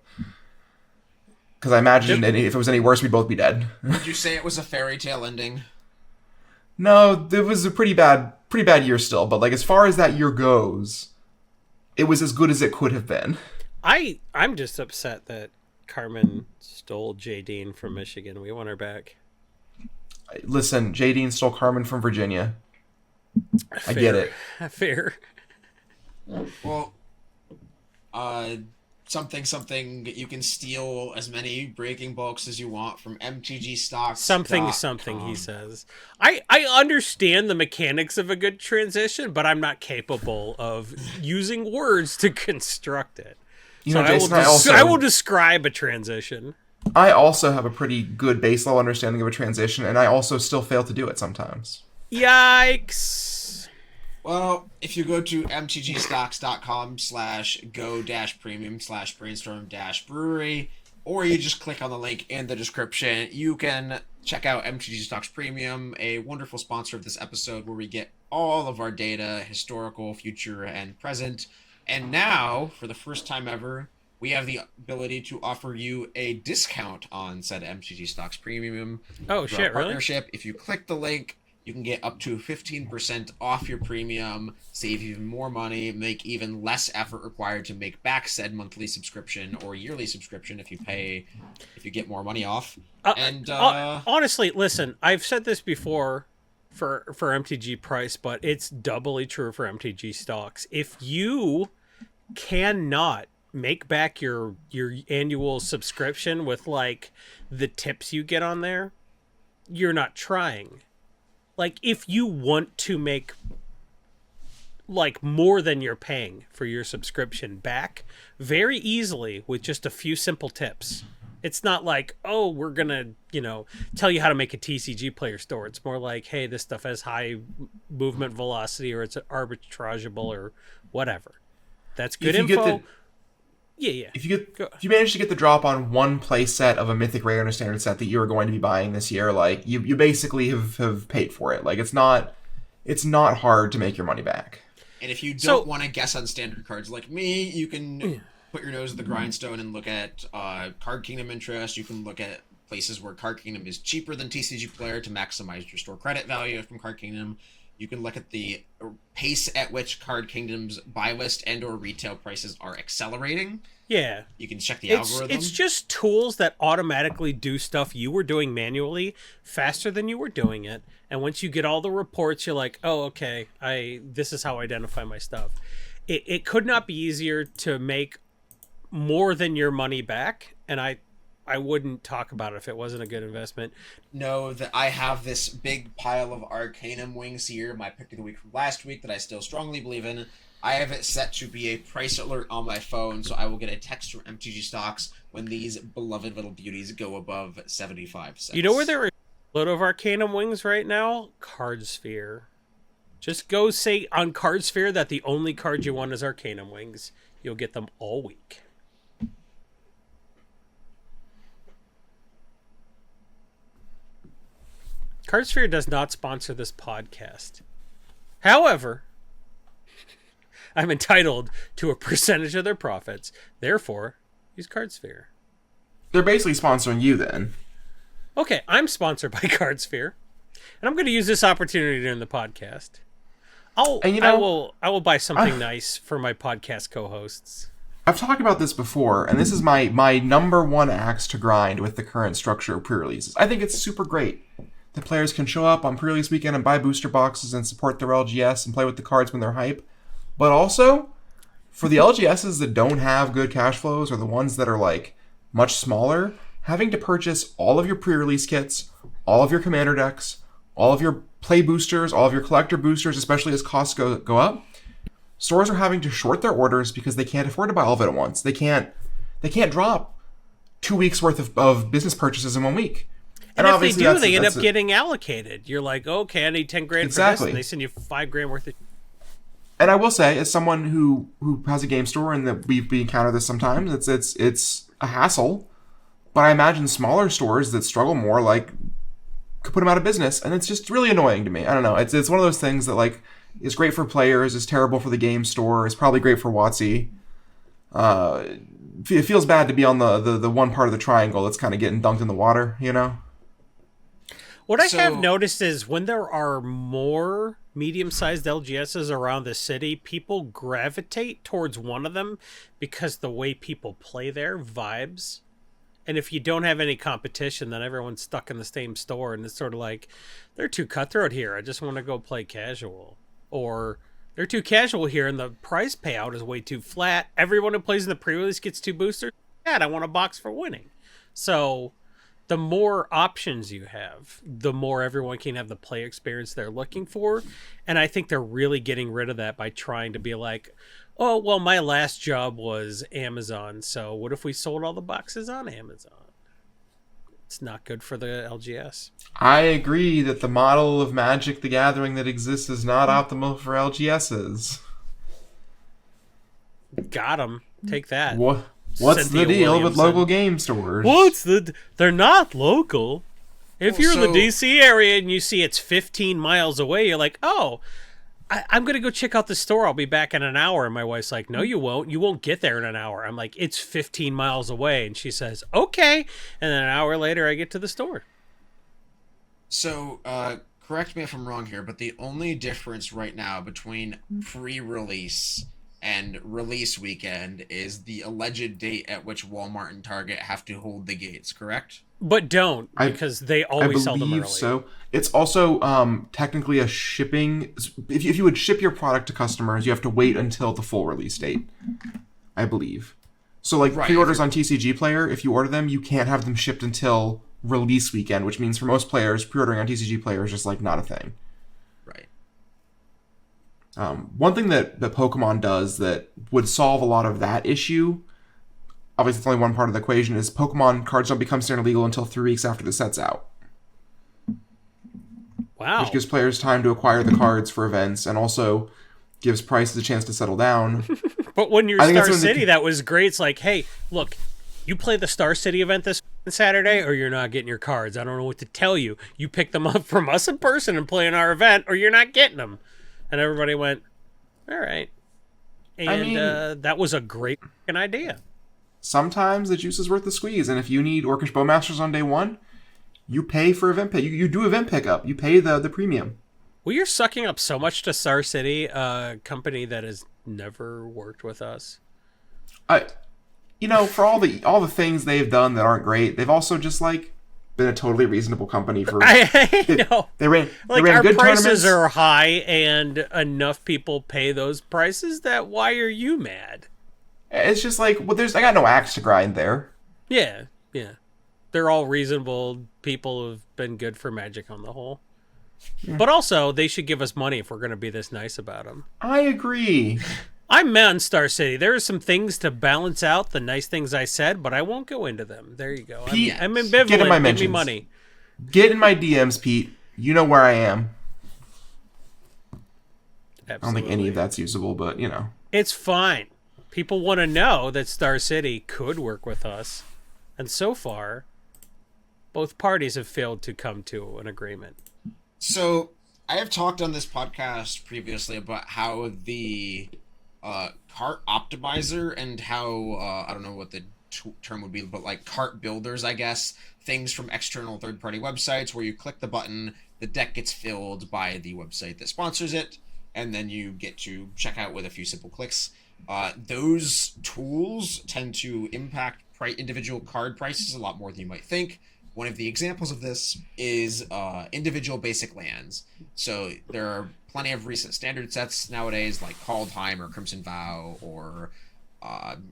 I imagine if it was any worse, we'd both be dead.
Did you say it was a fairy tale ending?
No, it was a pretty bad year still. But like, as far as that year goes, it was as good as it could have been.
I'm just upset that Carmen stole Jadine from Michigan. We want her back.
Listen, Jadine stole Carmen from Virginia. I get it.
Fair.
Well, something you can steal as many breaking bulks as you want from MTG stocks.
Something, he says. I understand the mechanics of a good transition, but I'm not capable of using words to construct it.
You know,
So
Jason,
I will describe a transition.
I also have a pretty good base level understanding of a transition, and I also still fail to do it sometimes.
Yikes.
Well, if you go to mtgstocks.com/go-premium/brainstorm-brewery, or you just click on the link in the description, you can check out MTG Stocks Premium, a wonderful sponsor of this episode where we get all of our data, historical, future, and present. And now, for the first time ever, we have the ability to offer you a discount on said MTG Stocks Premium.
Oh,
through
shit,
our
really?
partnership. If you click the link, you can get up to 15% off your premium, save even more money, make even less effort required to make back said monthly subscription or yearly subscription if you get more money off.
Honestly, listen, I've said this before for MTG price, but it's doubly true for MTG stocks. If you cannot make back your annual subscription with like the tips you get on there, you're not trying. Like, if you want to make like more than you're paying for your subscription back very easily with just a few simple tips. It's not like, oh, we're gonna, tell you how to make a TCG player store. It's more like, hey, this stuff has high movement velocity, or it's arbitrageable, or whatever. That's good info. Yeah.
If you manage to get the drop on one play set of a Mythic Rare and a Standard set that you are going to be buying this year, like you basically have paid for it. Like it's not hard to make your money back.
And if you don't want to guess on standard cards like me, you can put your nose at the grindstone and look at Card Kingdom interest. You can look at places where Card Kingdom is cheaper than TCG Player to maximize your store credit value from Card Kingdom. You can look at the pace at which Card Kingdom's buy list and or retail prices are accelerating.
Yeah.
You can check the algorithm.
It's just tools that automatically do stuff you were doing manually faster than you were doing it. And once you get all the reports, you're like, oh, okay, this is how I identify my stuff. It could not be easier to make more than your money back. And I wouldn't talk about it if it wasn't a good investment.
Know that I have this big pile of Arcanum wings here, my pick of the week from last week, that I still strongly believe in. I have it set to be a price alert on my phone, so I will get a text from MTG Stocks when these beloved little beauties go above 75 cents.
You know where there are a load of Arcanum wings right now? Cardsphere. Just go say on Cardsphere that the only card you want is Arcanum wings. You'll get them all week. Cardsphere does not sponsor this podcast. However, I'm entitled to a percentage of their profits. Therefore, use Cardsphere.
They're basically sponsoring you then.
Okay, I'm sponsored by Cardsphere, and I'm going to use this opportunity during the podcast. I will buy something nice for my podcast co-hosts.
I've talked about this before, and this is my number one axe to grind with the current structure of pre-releases. I think it's super great. The players can show up on pre-release weekend and buy booster boxes and support their LGS and play with the cards when they're hype. But also, for the LGSs that don't have good cash flows or the ones that are like much smaller, having to purchase all of your pre-release kits, all of your commander decks, all of your play boosters, all of your collector boosters, especially as costs go up, stores are having to short their orders because they can't afford to buy all of it at once. They can't drop 2 weeks worth of business purchases in 1 week.
And if they do, they end up getting allocated. You're like, okay, I need 10 grand for this, and they send you 5 grand worth of.
And I will say, as someone who has a game store, and that we encounter this sometimes, it's a hassle. But I imagine smaller stores that struggle more, like, could put them out of business, and it's just really annoying to me. I don't know. It's one of those things that like is great for players, is terrible for the game store, is probably great for WotC. It feels bad to be on the one part of the triangle that's kind of getting dunked in the water, you know.
What I have noticed is when there are more medium-sized LGSs around the city, people gravitate towards one of them because the way people play there vibes. And if you don't have any competition, then everyone's stuck in the same store, and it's sort of like, they're too cutthroat here, I just want to go play casual. Or, they're too casual here, and the prize payout is way too flat. Everyone who plays in the pre-release gets 2 boosters. Yeah, I want a box for winning. So the more options you have, the more everyone can have the play experience they're looking for. And I think they're really getting rid of that by trying to be like, oh, well, my last job was Amazon, so what if we sold all the boxes on Amazon? It's not good for the LGS.
I agree that the model of Magic the Gathering that exists is not optimal for LGSs.
Got 'em. Take that.
What's the deal with local game stores?
They're not local. If you're in the DC area and you see it's 15 miles away, you're like, oh, I'm going to go check out the store. I'll be back in an hour. And my wife's like, no, you won't. You won't get there in an hour. I'm like, it's 15 miles away. And she says, okay. And then an hour later, I get to the store.
So, correct me if I'm wrong here, but the only difference right now between pre-release and release weekend is the alleged date at which Walmart and Target have to hold the gates, correct?
But don't, because they always sell them early.
So. It's also technically a shipping. If you would ship your product to customers, you have to wait until the full release date, I believe. So, like, pre-orders on TCG Player, if you order them, you can't have them shipped until release weekend, which means for most players, pre-ordering on TCG Player is just, like, not a thing.
Right.
One thing that Pokemon does that would solve a lot of that issue, obviously it's only one part of the equation, is Pokemon cards don't become standard legal until 3 weeks after the set's out.
Wow.
Which gives players time to acquire the cards for events and also gives prices a chance to settle down.
But when you're Star City, that was great. It's like, hey, look, you play the Star City event this Saturday or you're not getting your cards. I don't know what to tell you. You pick them up from us in person and play in our event or you're not getting them. And everybody went, all right. And that was a great idea.
Sometimes the juice is worth the squeeze. And if you need Orcish Bowmasters on day one, you pay for event pick. You do event pickup. You pay the premium.
Well, you're sucking up so much to Star City, a company that has never worked with us.
For all the things they've done that aren't great, they've also just like been a totally reasonable company for.
I know.
They ran
our
good
prices
tournaments.
are high, and enough people pay those prices. That why are you mad?
It's just like, well, I got no axe to grind there.
Yeah. They're all reasonable people who've been good for Magic on the whole. Yeah. But also, they should give us money if we're going to be this nice about them.
I agree.
I'm on Star City. There are some things to balance out the nice things I said, but I won't go into them. There you go. I'm ambivalent.
Get in my
Give
mentions.
me money.
Get in my DMs, Pete. You know where I am.
Absolutely.
I don't think any of that's usable, but,
It's fine. People want to know that Star City could work with us. And so far, both parties have failed to come to an agreement.
So, I have talked on this podcast previously about how the cart optimizer and how, I don't know what the term would be, but like cart builders, I guess, things from external third-party websites where you click the button, the deck gets filled by the website that sponsors it, and then you get to check out with a few simple clicks. Those tools tend to impact individual card prices a lot more than you might think. One of the examples of this is individual basic lands. So there are plenty of recent standard sets nowadays, like Kaldheim or Crimson Vow or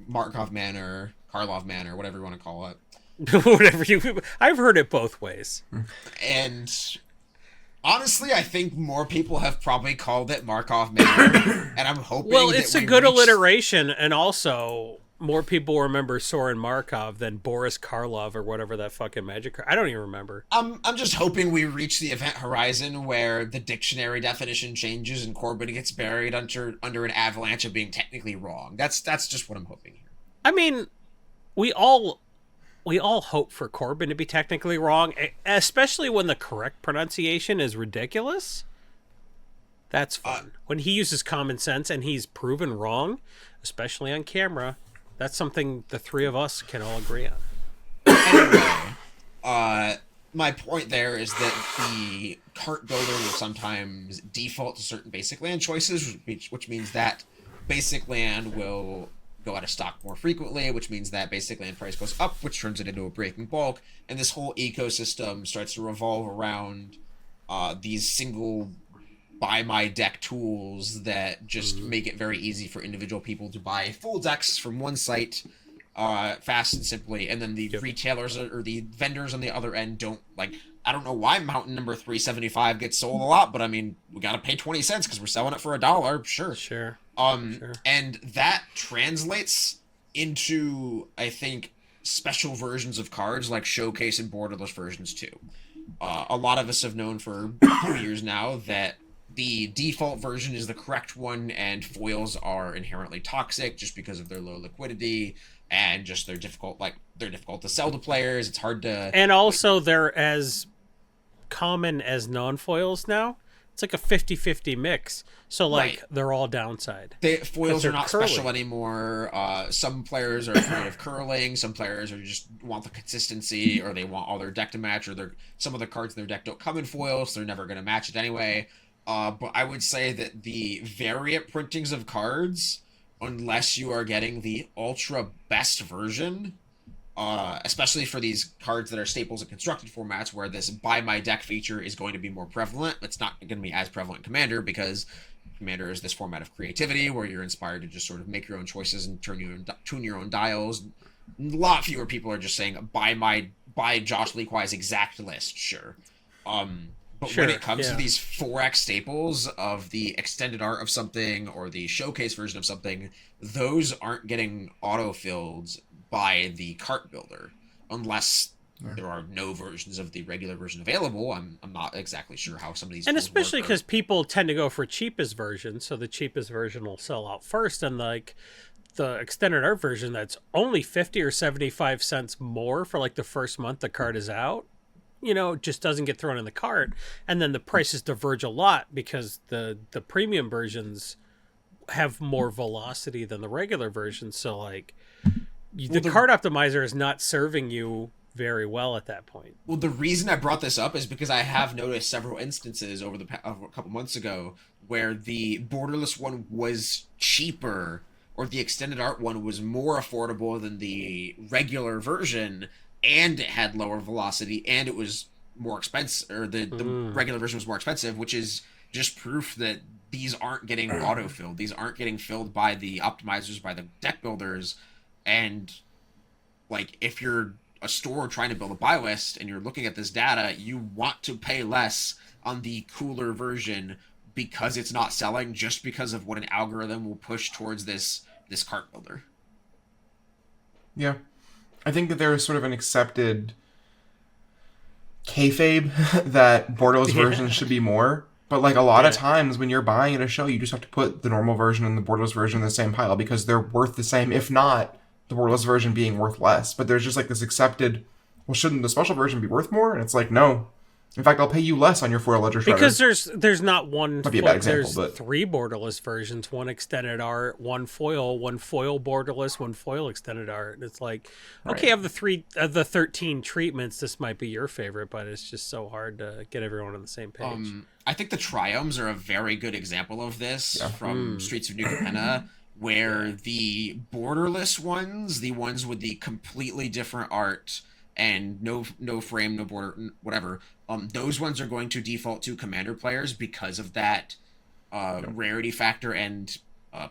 Markov Manor, Karlov Manor, whatever you want to call it.
I've heard it both ways.
And honestly, I think more people have probably called it Markov Manor, and I'm hoping.
Well, it's a good alliteration, and also more people remember Soren Markov than Boris Karlov or whatever that fucking magic. I don't even remember.
I'm just hoping we reach the event horizon where the dictionary definition changes and Corbin gets buried under an avalanche of being technically wrong. That's just what I'm hoping here.
I mean, we all hope for Corbin to be technically wrong, especially when the correct pronunciation is ridiculous. That's fun. When he uses common sense and he's proven wrong, especially on camera, that's something the three of us can all agree on.
Anyway, my point there is that the cart builder will sometimes default to certain basic land choices, which means that basic land will go out of stock more frequently, which means that basic land price goes up, which turns it into a breaking bulk, and this whole ecosystem starts to revolve around these single buy my deck tools that just make it very easy for individual people to buy full decks from one site fast and simply, and then the retailers or the vendors on the other end don't, like, I don't know why Mountain number 375 gets sold a lot, but I mean, we gotta pay 20 cents because we're selling it for $1. Sure. And that translates into, I think, special versions of cards like Showcase and Borderless versions too. A lot of us have known for 2 years now that the default version is the correct one, and foils are inherently toxic just because of their low liquidity and just they're difficult to sell to players. It's hard to,
and also they're as common as non-foils now. It's like a 50-50 mix. So like
Right.
they're all downside.
Foils
they're
are not
curling.
special anymore. Some players are afraid of curling. Some players are just want the consistency, or they want all their deck to match, or some of the cards in their deck don't come in foils, so they're never going to match it anyway. But I would say that the variant printings of cards, unless you are getting the ultra best version, especially for these cards that are staples in constructed formats, where this buy my deck feature is going to be more prevalent. It's not going to be as prevalent in Commander, because Commander is this format of creativity where you're inspired to just sort of make your own choices and tune your own dials. A lot fewer people are just saying buy Josh Leakwise exact list. Sure. But
Sure,
when it comes to
yeah.
these 4X staples of the extended art of something or the showcase version of something, those aren't getting autofilled by the cart builder unless there are no versions of the regular version available. I'm not exactly sure how some of these
And
tools
especially
work, or-
because people tend to go for cheapest version, so the cheapest version will sell out first, and like the extended art version that's only 50 or 75 cents more for like the first month the card is out, just doesn't get thrown in the cart, and then the prices diverge a lot because the premium versions have more velocity than the regular versions. So like the card optimizer is not serving you very well at that point.
Well, the reason I brought this up is because I have noticed several instances over a couple months ago where the borderless one was cheaper, or the extended art one was more affordable than the regular version, and it had lower velocity, and it was more expensive, or the regular version was more expensive, which is just proof that these aren't getting auto-filled. These aren't getting filled by the optimizers, by the deck builders. And like, if you're a store trying to build a buy list and you're looking at this data, you want to pay less on the cooler version because it's not selling, just because of what an algorithm will push towards this cart builder.
Yeah. I think that there is sort of an accepted kayfabe that borderless versions should be more. But like a lot of times when you're buying at a show, you just have to put the normal version and the borderless version in the same pile because they're worth the same, if not the borderless version being worth less. But there's just like this accepted, well, shouldn't the special version be worth more? And it's like, no. In fact, I'll pay you less on your foil ledger shredder.
Because there's not one.
Might be a bad example,
there's
but
3 borderless versions: one extended art, one foil borderless, one foil extended art. And it's like, okay, of the 13 treatments, this might be your favorite, but it's just so hard to get everyone on the same page.
I think the Triomes are a very good example of this from Streets of New Capenna, where the borderless ones, the ones with the completely different art and no frame, no border, whatever, those ones are going to default to Commander players because of that rarity factor and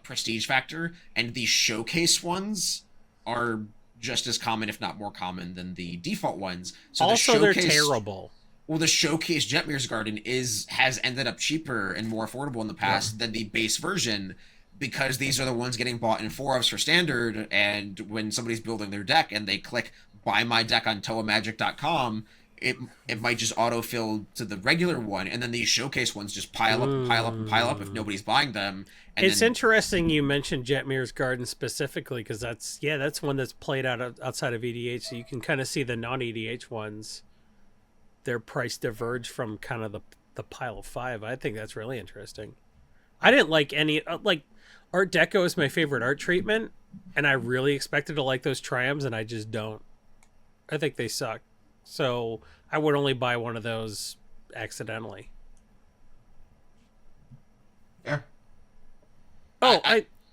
prestige factor, and the showcase ones are just as common, if not more common, than the default ones. So
also, they're terrible.
Well, the showcase Jetmir's Garden has ended up cheaper and more affordable in the past than the base version, because these are the ones getting bought in 4-ofs for standard, and when somebody's building their deck and they click buy my deck on toamagic.com, it might just autofill to the regular one, and then these showcase ones just pile up if nobody's buying them. And
it's interesting you mentioned Jetmir's Garden specifically, because that's one that's played outside of EDH, so you can kind of see the non-EDH ones, their price diverge from kind of the pile of 5. I think that's really interesting. I didn't like any Art Deco is my favorite art treatment, and I really expected to like those Triomes, and I just don't. I think they suck. So I would only buy one of those accidentally.
yeah.
Oh,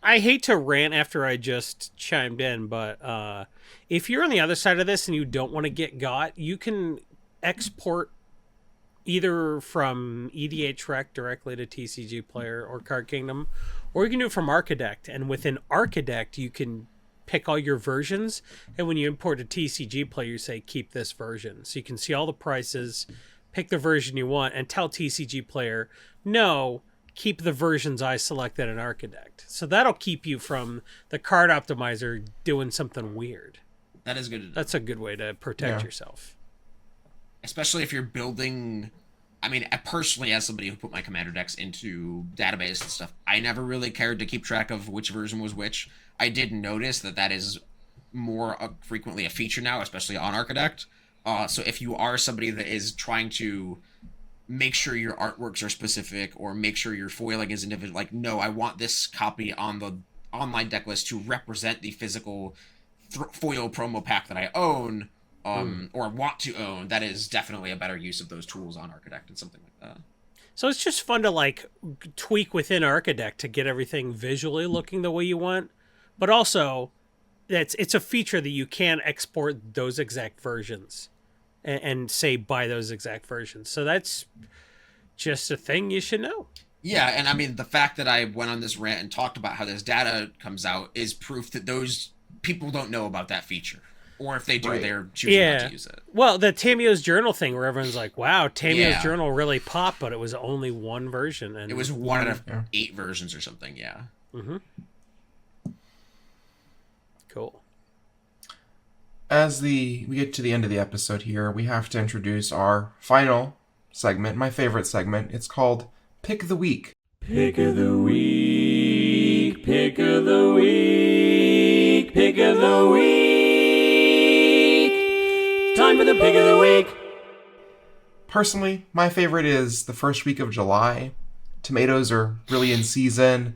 I hate to rant after I just chimed in, but if you're on the other side of this and you don't want to get got, you can export either from EDH Rec directly to TCG Player or Card Kingdom, or you can do it from Archidect. And within Archidect, you can pick all your versions, and when you import to TCG Player, you say keep this version, so you can see all the prices, pick the version you want, and tell TCG Player no, keep the versions I selected in Archidect. So that'll keep you from the card optimizer doing something weird.
That is good.
That's a good way to protect yourself,
especially if you're building. I mean, personally, as somebody who put my Commander decks into database and stuff, I never really cared to keep track of which version was which. I did notice that is more frequently a feature now, especially on Archidect. So if you are somebody that is trying to make sure your artworks are specific or make sure your foiling is individual. Like, no, I want this copy on the online deck list to represent the physical foil promo pack that I own or want to own. That is definitely a better use of those tools on Architect and something like that.
So it's just fun to like tweak within Architect to get everything visually looking the way you want, but also it's a feature that you can export those exact versions and say buy those exact versions. So that's just a thing you should know.
Yeah, and I mean, the fact that I went on this rant and talked about how this data comes out is proof that those people don't know about that feature. Or if they do, they're choosing not to use it.
Well, the Tamio's Journal thing where everyone's like, wow, Tamio's Journal really popped, but it was only one version. And
it was one out of 8 versions or something, yeah.
Mm-hmm. Cool.
As we get to the end of the episode here, we have to introduce our final segment, my favorite segment. It's called Pick the Week.
Pick of the week, pick of the week, pick of the week. Time for the pick of the week.
Personally, my favorite is the first week of July. Tomatoes are really in season.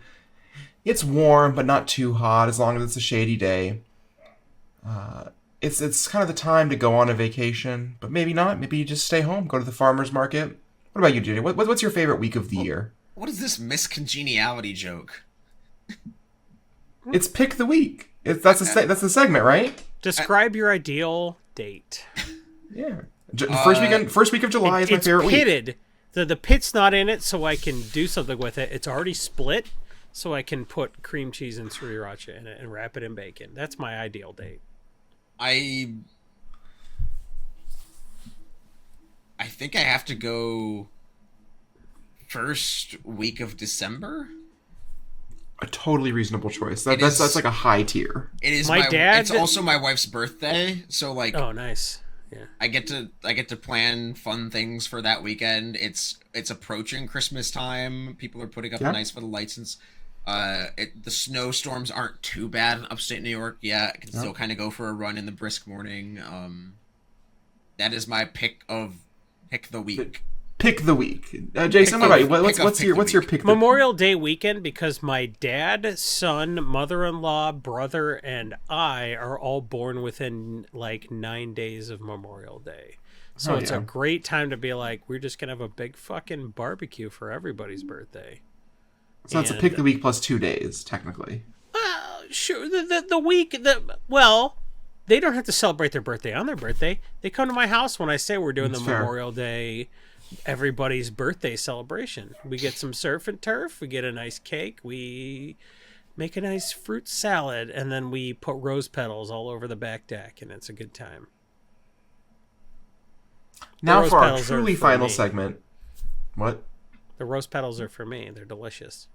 It's warm, but not too hot, as long as it's a shady day. It's kind of the time to go on a vacation, but maybe not. Maybe you just stay home, go to the farmer's market. What about you, JJ? What's your favorite week of the year?
What is this miscongeniality joke?
It's Pick the Week. That's the segment, right?
Describe your ideal date.
Yeah. First week of July is my favorite week.
It's pitted. The pit's not in it, so I can do something with it. It's already split, so I can put cream cheese and sriracha in it and wrap it in bacon. That's my ideal date.
I think I have to go first week of December.
A totally reasonable choice. That's like a high tier.
It is
my dad.
It's also my wife's birthday, so like.
Oh, nice. Yeah.
I get to plan fun things for that weekend. It's approaching Christmas time. People are putting up nice little lights and. The snowstorms aren't too bad in upstate New York yet. I can still kind of go for a run in the brisk morning. That is my pick the week.
Pick the week. Jason, what about you? What's your pick?
Memorial Day weekend, because my dad, son, mother-in-law, brother, and I are all born within like 9 days of Memorial Day. So it's a great time to be like, we're just gonna have a big fucking barbecue for everybody's birthday.
So that's a pick the week plus 2 days, technically.
Sure. The week, they don't have to celebrate their birthday on their birthday. They come to my house when I say we're doing the Memorial Day, everybody's birthday celebration. We get some surf and turf. We get a nice cake. We make a nice fruit salad, and then we put rose petals all over the back deck, and it's a good time.
Now for our truly final segment. What?
The rose petals are for me. They're delicious.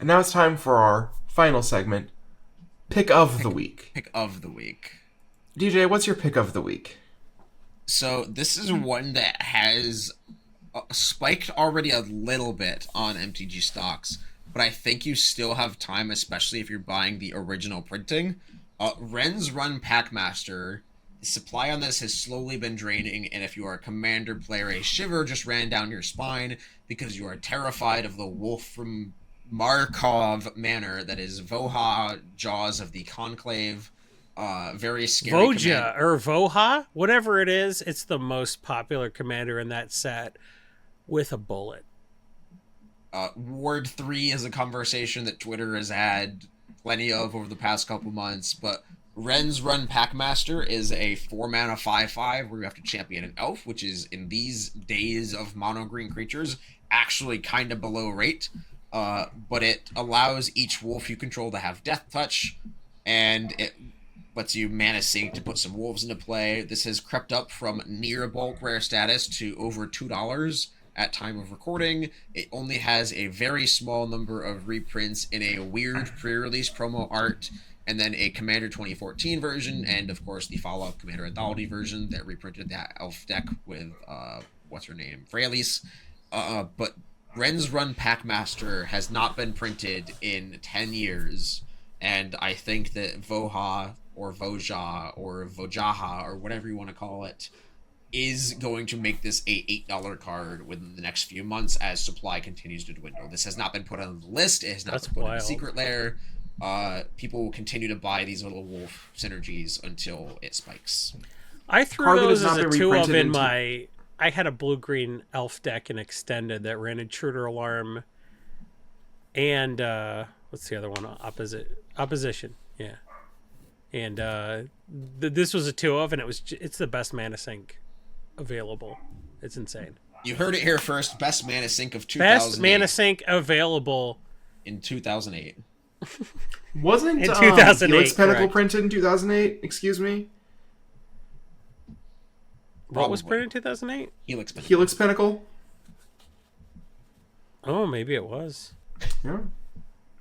And now it's time for our final segment, Pick of the Week.
Pick of the week.
DJ, what's your pick of the week?
So this is one that has spiked already a little bit on MTG stocks, but I think you still have time, especially if you're buying the original printing. Ren's Run Packmaster. The supply on this has slowly been draining, and if you are a commander player, a shiver just ran down your spine because you are terrified of the wolf from Markov Manor that is Voha, Jaws of the Conclave. Very scary.
Voja or Voha, whatever it is, it's the most popular commander in that set with a bullet.
Ward 3 is a conversation that Twitter has had plenty of over the past couple months, but Ren's Run Packmaster is a 4-mana 5/5 where you have to champion an elf, which is, in these days of mono-green creatures, actually kind of below rate. But it allows each wolf you control to have Death Touch, and it lets you mana sink to put some wolves into play. This has crept up from near bulk rare status to over $2 at time of recording. It only has a very small number of reprints in a weird pre-release promo art, and then a Commander 2014 version, and of course the follow-up Commander Anthology version that reprinted that elf deck with, what's her name, Prerelease. But Ren's Run Packmaster has not been printed in 10 years, and I think that Voha, or Voja, or Vojaha, or whatever you want to call it, is going to make this a $8 card within the next few months as supply continues to dwindle. This has not been put on the list. It has not been put in the Secret Lair. People will continue to buy these little wolf synergies until it spikes.
I threw
Card that
those
has
as
not
a
been
2 of
reprinted
in
into-
my... I had a blue-green elf deck in Extended that ran Intruder Alarm and what's the other one? Opposition. Yeah. And this was a 2 of, and it's the best mana sink available. It's insane.
You heard it here first. Best mana sync of 2008.
Best mana sync available
in 2008.
Wasn't
in 2008,
Helix Pinnacle
correct.
printed in 2008? Excuse me?
What was
Probably.
printed in 2008?
Helix Pinnacle.
Helix Pinnacle?
Oh, maybe it was.
Yeah.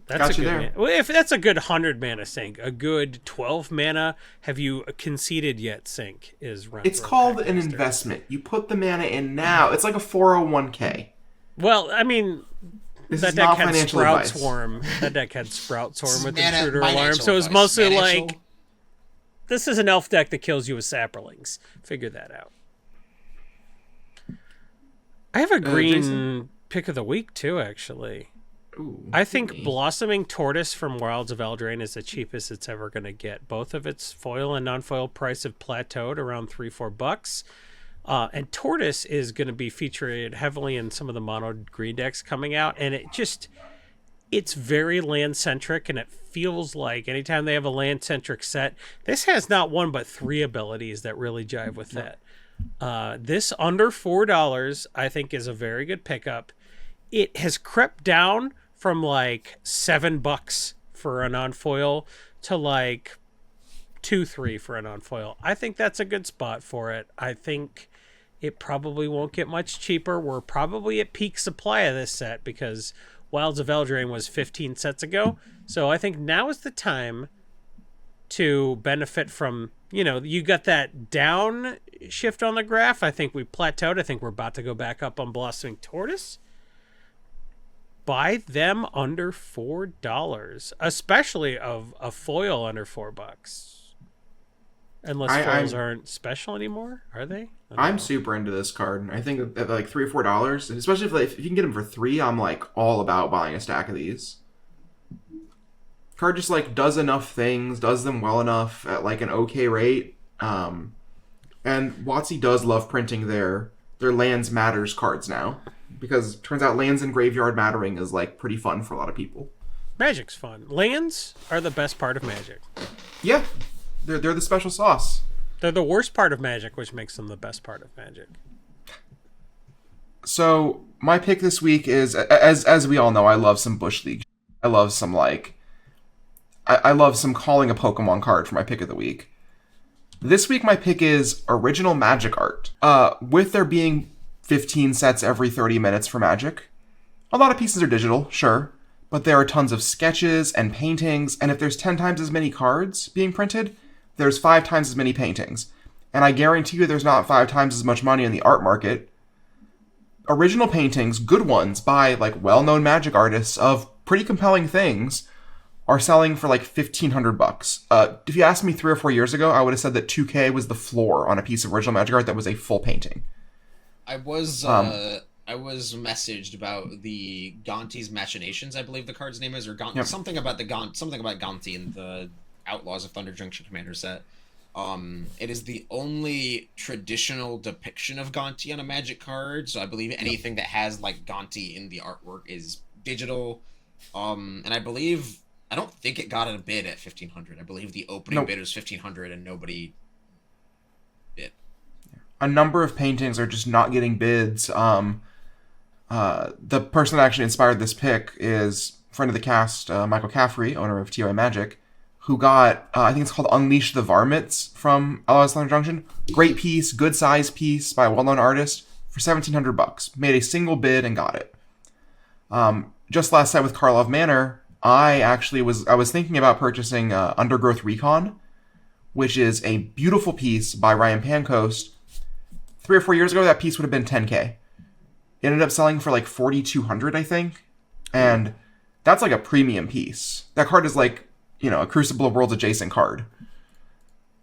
That's
Got
a
you
good
there.
mana. Well, if that's a good 100 mana sync, a good 12 mana, have you conceded yet sync is round.
It's called an investment. You put the mana in now. It's like a 401k.
Well, I mean,
This
that
is
deck
not
had
financial
Sprout
advice.
Swarm. That deck had Sprout Swarm with
Mana-
Intruder
financial
Alarm, so it was
advice.
mostly
Financial-
like, this is an elf deck that kills you with Saprolings. Figure that out. I have a green
Jason?
pick of the week too, actually.
Ooh,
I think
really?
Blossoming Tortoise from Wilds of Eldraine is the cheapest it's ever going to get. Both of its foil and non-foil price have plateaued around $3-4. And Tortoise is going to be featured heavily in some of the mono green decks coming out. And it's very land-centric, and it feels like anytime they have a land-centric set, this has not one but 3 abilities that really jive with that. This under $4, I think, is a very good pickup. It has crept down from like $7 for a non-foil to like $2-3 for a non-foil. I think that's a good spot for it. I think it probably won't get much cheaper. We're probably at peak supply of this set because Wilds of Eldraine was 15 sets ago. So I think now is the time to benefit from, you got that down shift on the graph. I think we plateaued. I think we're about to go back up on Blossoming Tortoise. Buy them under $4, especially of a foil under $4. Unless foils aren't special anymore, are they?
I'm super into this card. I think at like $3 or $4, and especially if you can get them for $3, I'm like all about buying a stack of these. Card just like does enough things, does them well enough at like an okay rate. And WotC does love printing their lands matters cards now, because it turns out lands in graveyard mattering is like pretty fun for a lot of people.
Magic's fun. Lands are the best part of Magic.
Yeah, they're the special sauce.
They're the worst part of Magic, which makes them the best part of Magic.
So my pick this week is, as we all know, I love some Bush League. I love some I love some calling a Pokemon card for my pick of the week. This week my pick is original Magic art. With there being 15 sets every 30 minutes for Magic, a lot of pieces are digital, sure, but there are tons of sketches and paintings, and if there's 10 times as many cards being printed, there's 5 times as many paintings. And I guarantee you there's not 5 times as much money in the art market. Original paintings, good ones, by like well-known Magic artists of pretty compelling things, are selling for like $1,500. If you asked me 3 or 4 years ago, I would have said that $2,000 was the floor on a piece of original Magic art that was a full painting.
I was messaged about the Gonti's Machinations, I believe the card's name is, or something about Gonti in the Outlaws of Thunder Junction Commander set. It is the only traditional depiction of Gonti on a Magic card, so I believe anything that has like Gonti in the artwork is digital. And I don't think it got a bid at $1,500. I believe the opening bid was $1,500 and nobody bid.
A number of paintings are just not getting bids. The person that actually inspired this pick is a friend of the cast, Michael Caffrey, owner of TOA Magic, who got, I think it's called Unleash the Varmints from Outlaws Thunder Junction. Great piece, good size piece by a well-known artist for $1,700. Made a single bid and got it. Just last night with Karlov Manor, I was thinking about purchasing Undergrowth Recon, which is a beautiful piece by Ryan Pancoast. 3 or 4 years ago, that piece would have been $10,000. It ended up selling for like $4,200, I think. And that's like a premium piece. That card is like, a Crucible of Worlds adjacent card.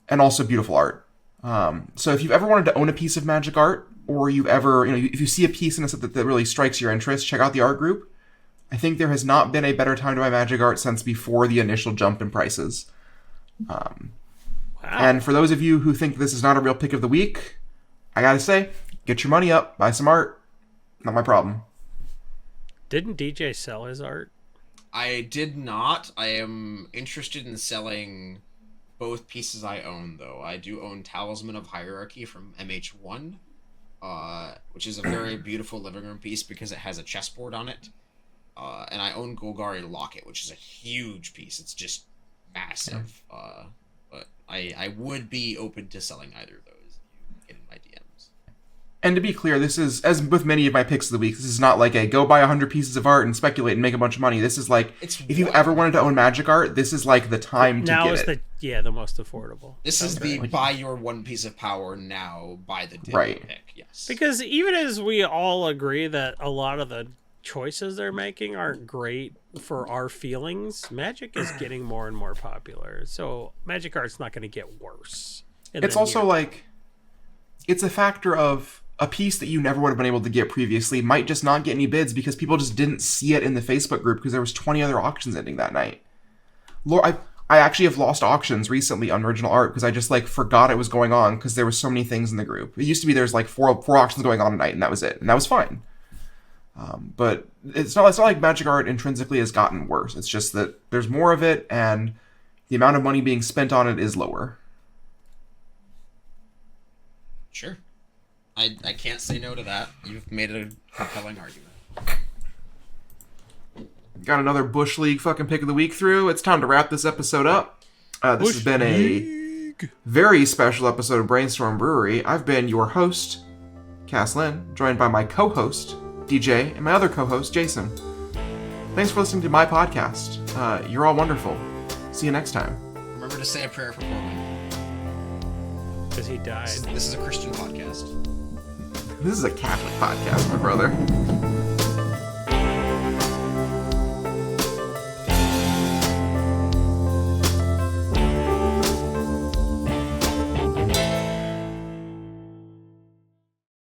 And also beautiful art. So if you've ever wanted to own a piece of magic art, or you've ever, if you see a piece in a set that really strikes your interest, check out the art group. I think there has not been a better time to buy magic art since before the initial jump in prices.
Wow.
And for those of you who think this is not a real pick of the week, I gotta say, get your money up, buy some art. Not my problem.
Didn't DJ sell his art?
I did not. I am interested in selling both pieces I own, though. I do own Talisman of Hierarchy from MH1, which is a very beautiful living room piece because it has a chessboard on it. And I own Golgari Locket, which is a huge piece. It's just massive. But I would be open to selling either of those. You get in my DMs.
And to be clear, this is, as with many of my picks of the week, this is not like a go buy 100 pieces of art and speculate and make a bunch of money. This is like, if you've ever wanted to own magic art, this is like the time to
now
get
is
it.
the most affordable.
This is the buy your one piece of power now, buy the deal
Right.
pick. Yes.
Because even as we all agree that a lot of the choices they're making aren't great for our feelings, Magic is getting more and more popular. So Magic Art's not going to get worse.
It's also like, it's a factor of a piece that you never would have been able to get previously might just not get any bids because people just didn't see it in the Facebook group because there was 20 other auctions ending that night. I actually have lost auctions recently on original art because I just like forgot it was going on because there were so many things in the group. It used to be there's like four auctions going on a night and that was it, and that was fine. But it's not like magic art intrinsically has gotten worse. It's just that there's more of it and the amount of money being spent on it is lower.
Sure. I can't say no to that. You've made a compelling argument.
Got another Bush League fucking pick of the week through. It's time to wrap this episode up. This has been a very special episode of Brainstorm Brewery. I've been your host, Cass Lynn, joined by my co-host, DJ, and my other co-host, Jason. Thanks for listening to my podcast. You're all wonderful. See you next time.
Remember to say a prayer for Corbin.
because he died.
This is a Christian podcast.
This is a Catholic podcast, my brother.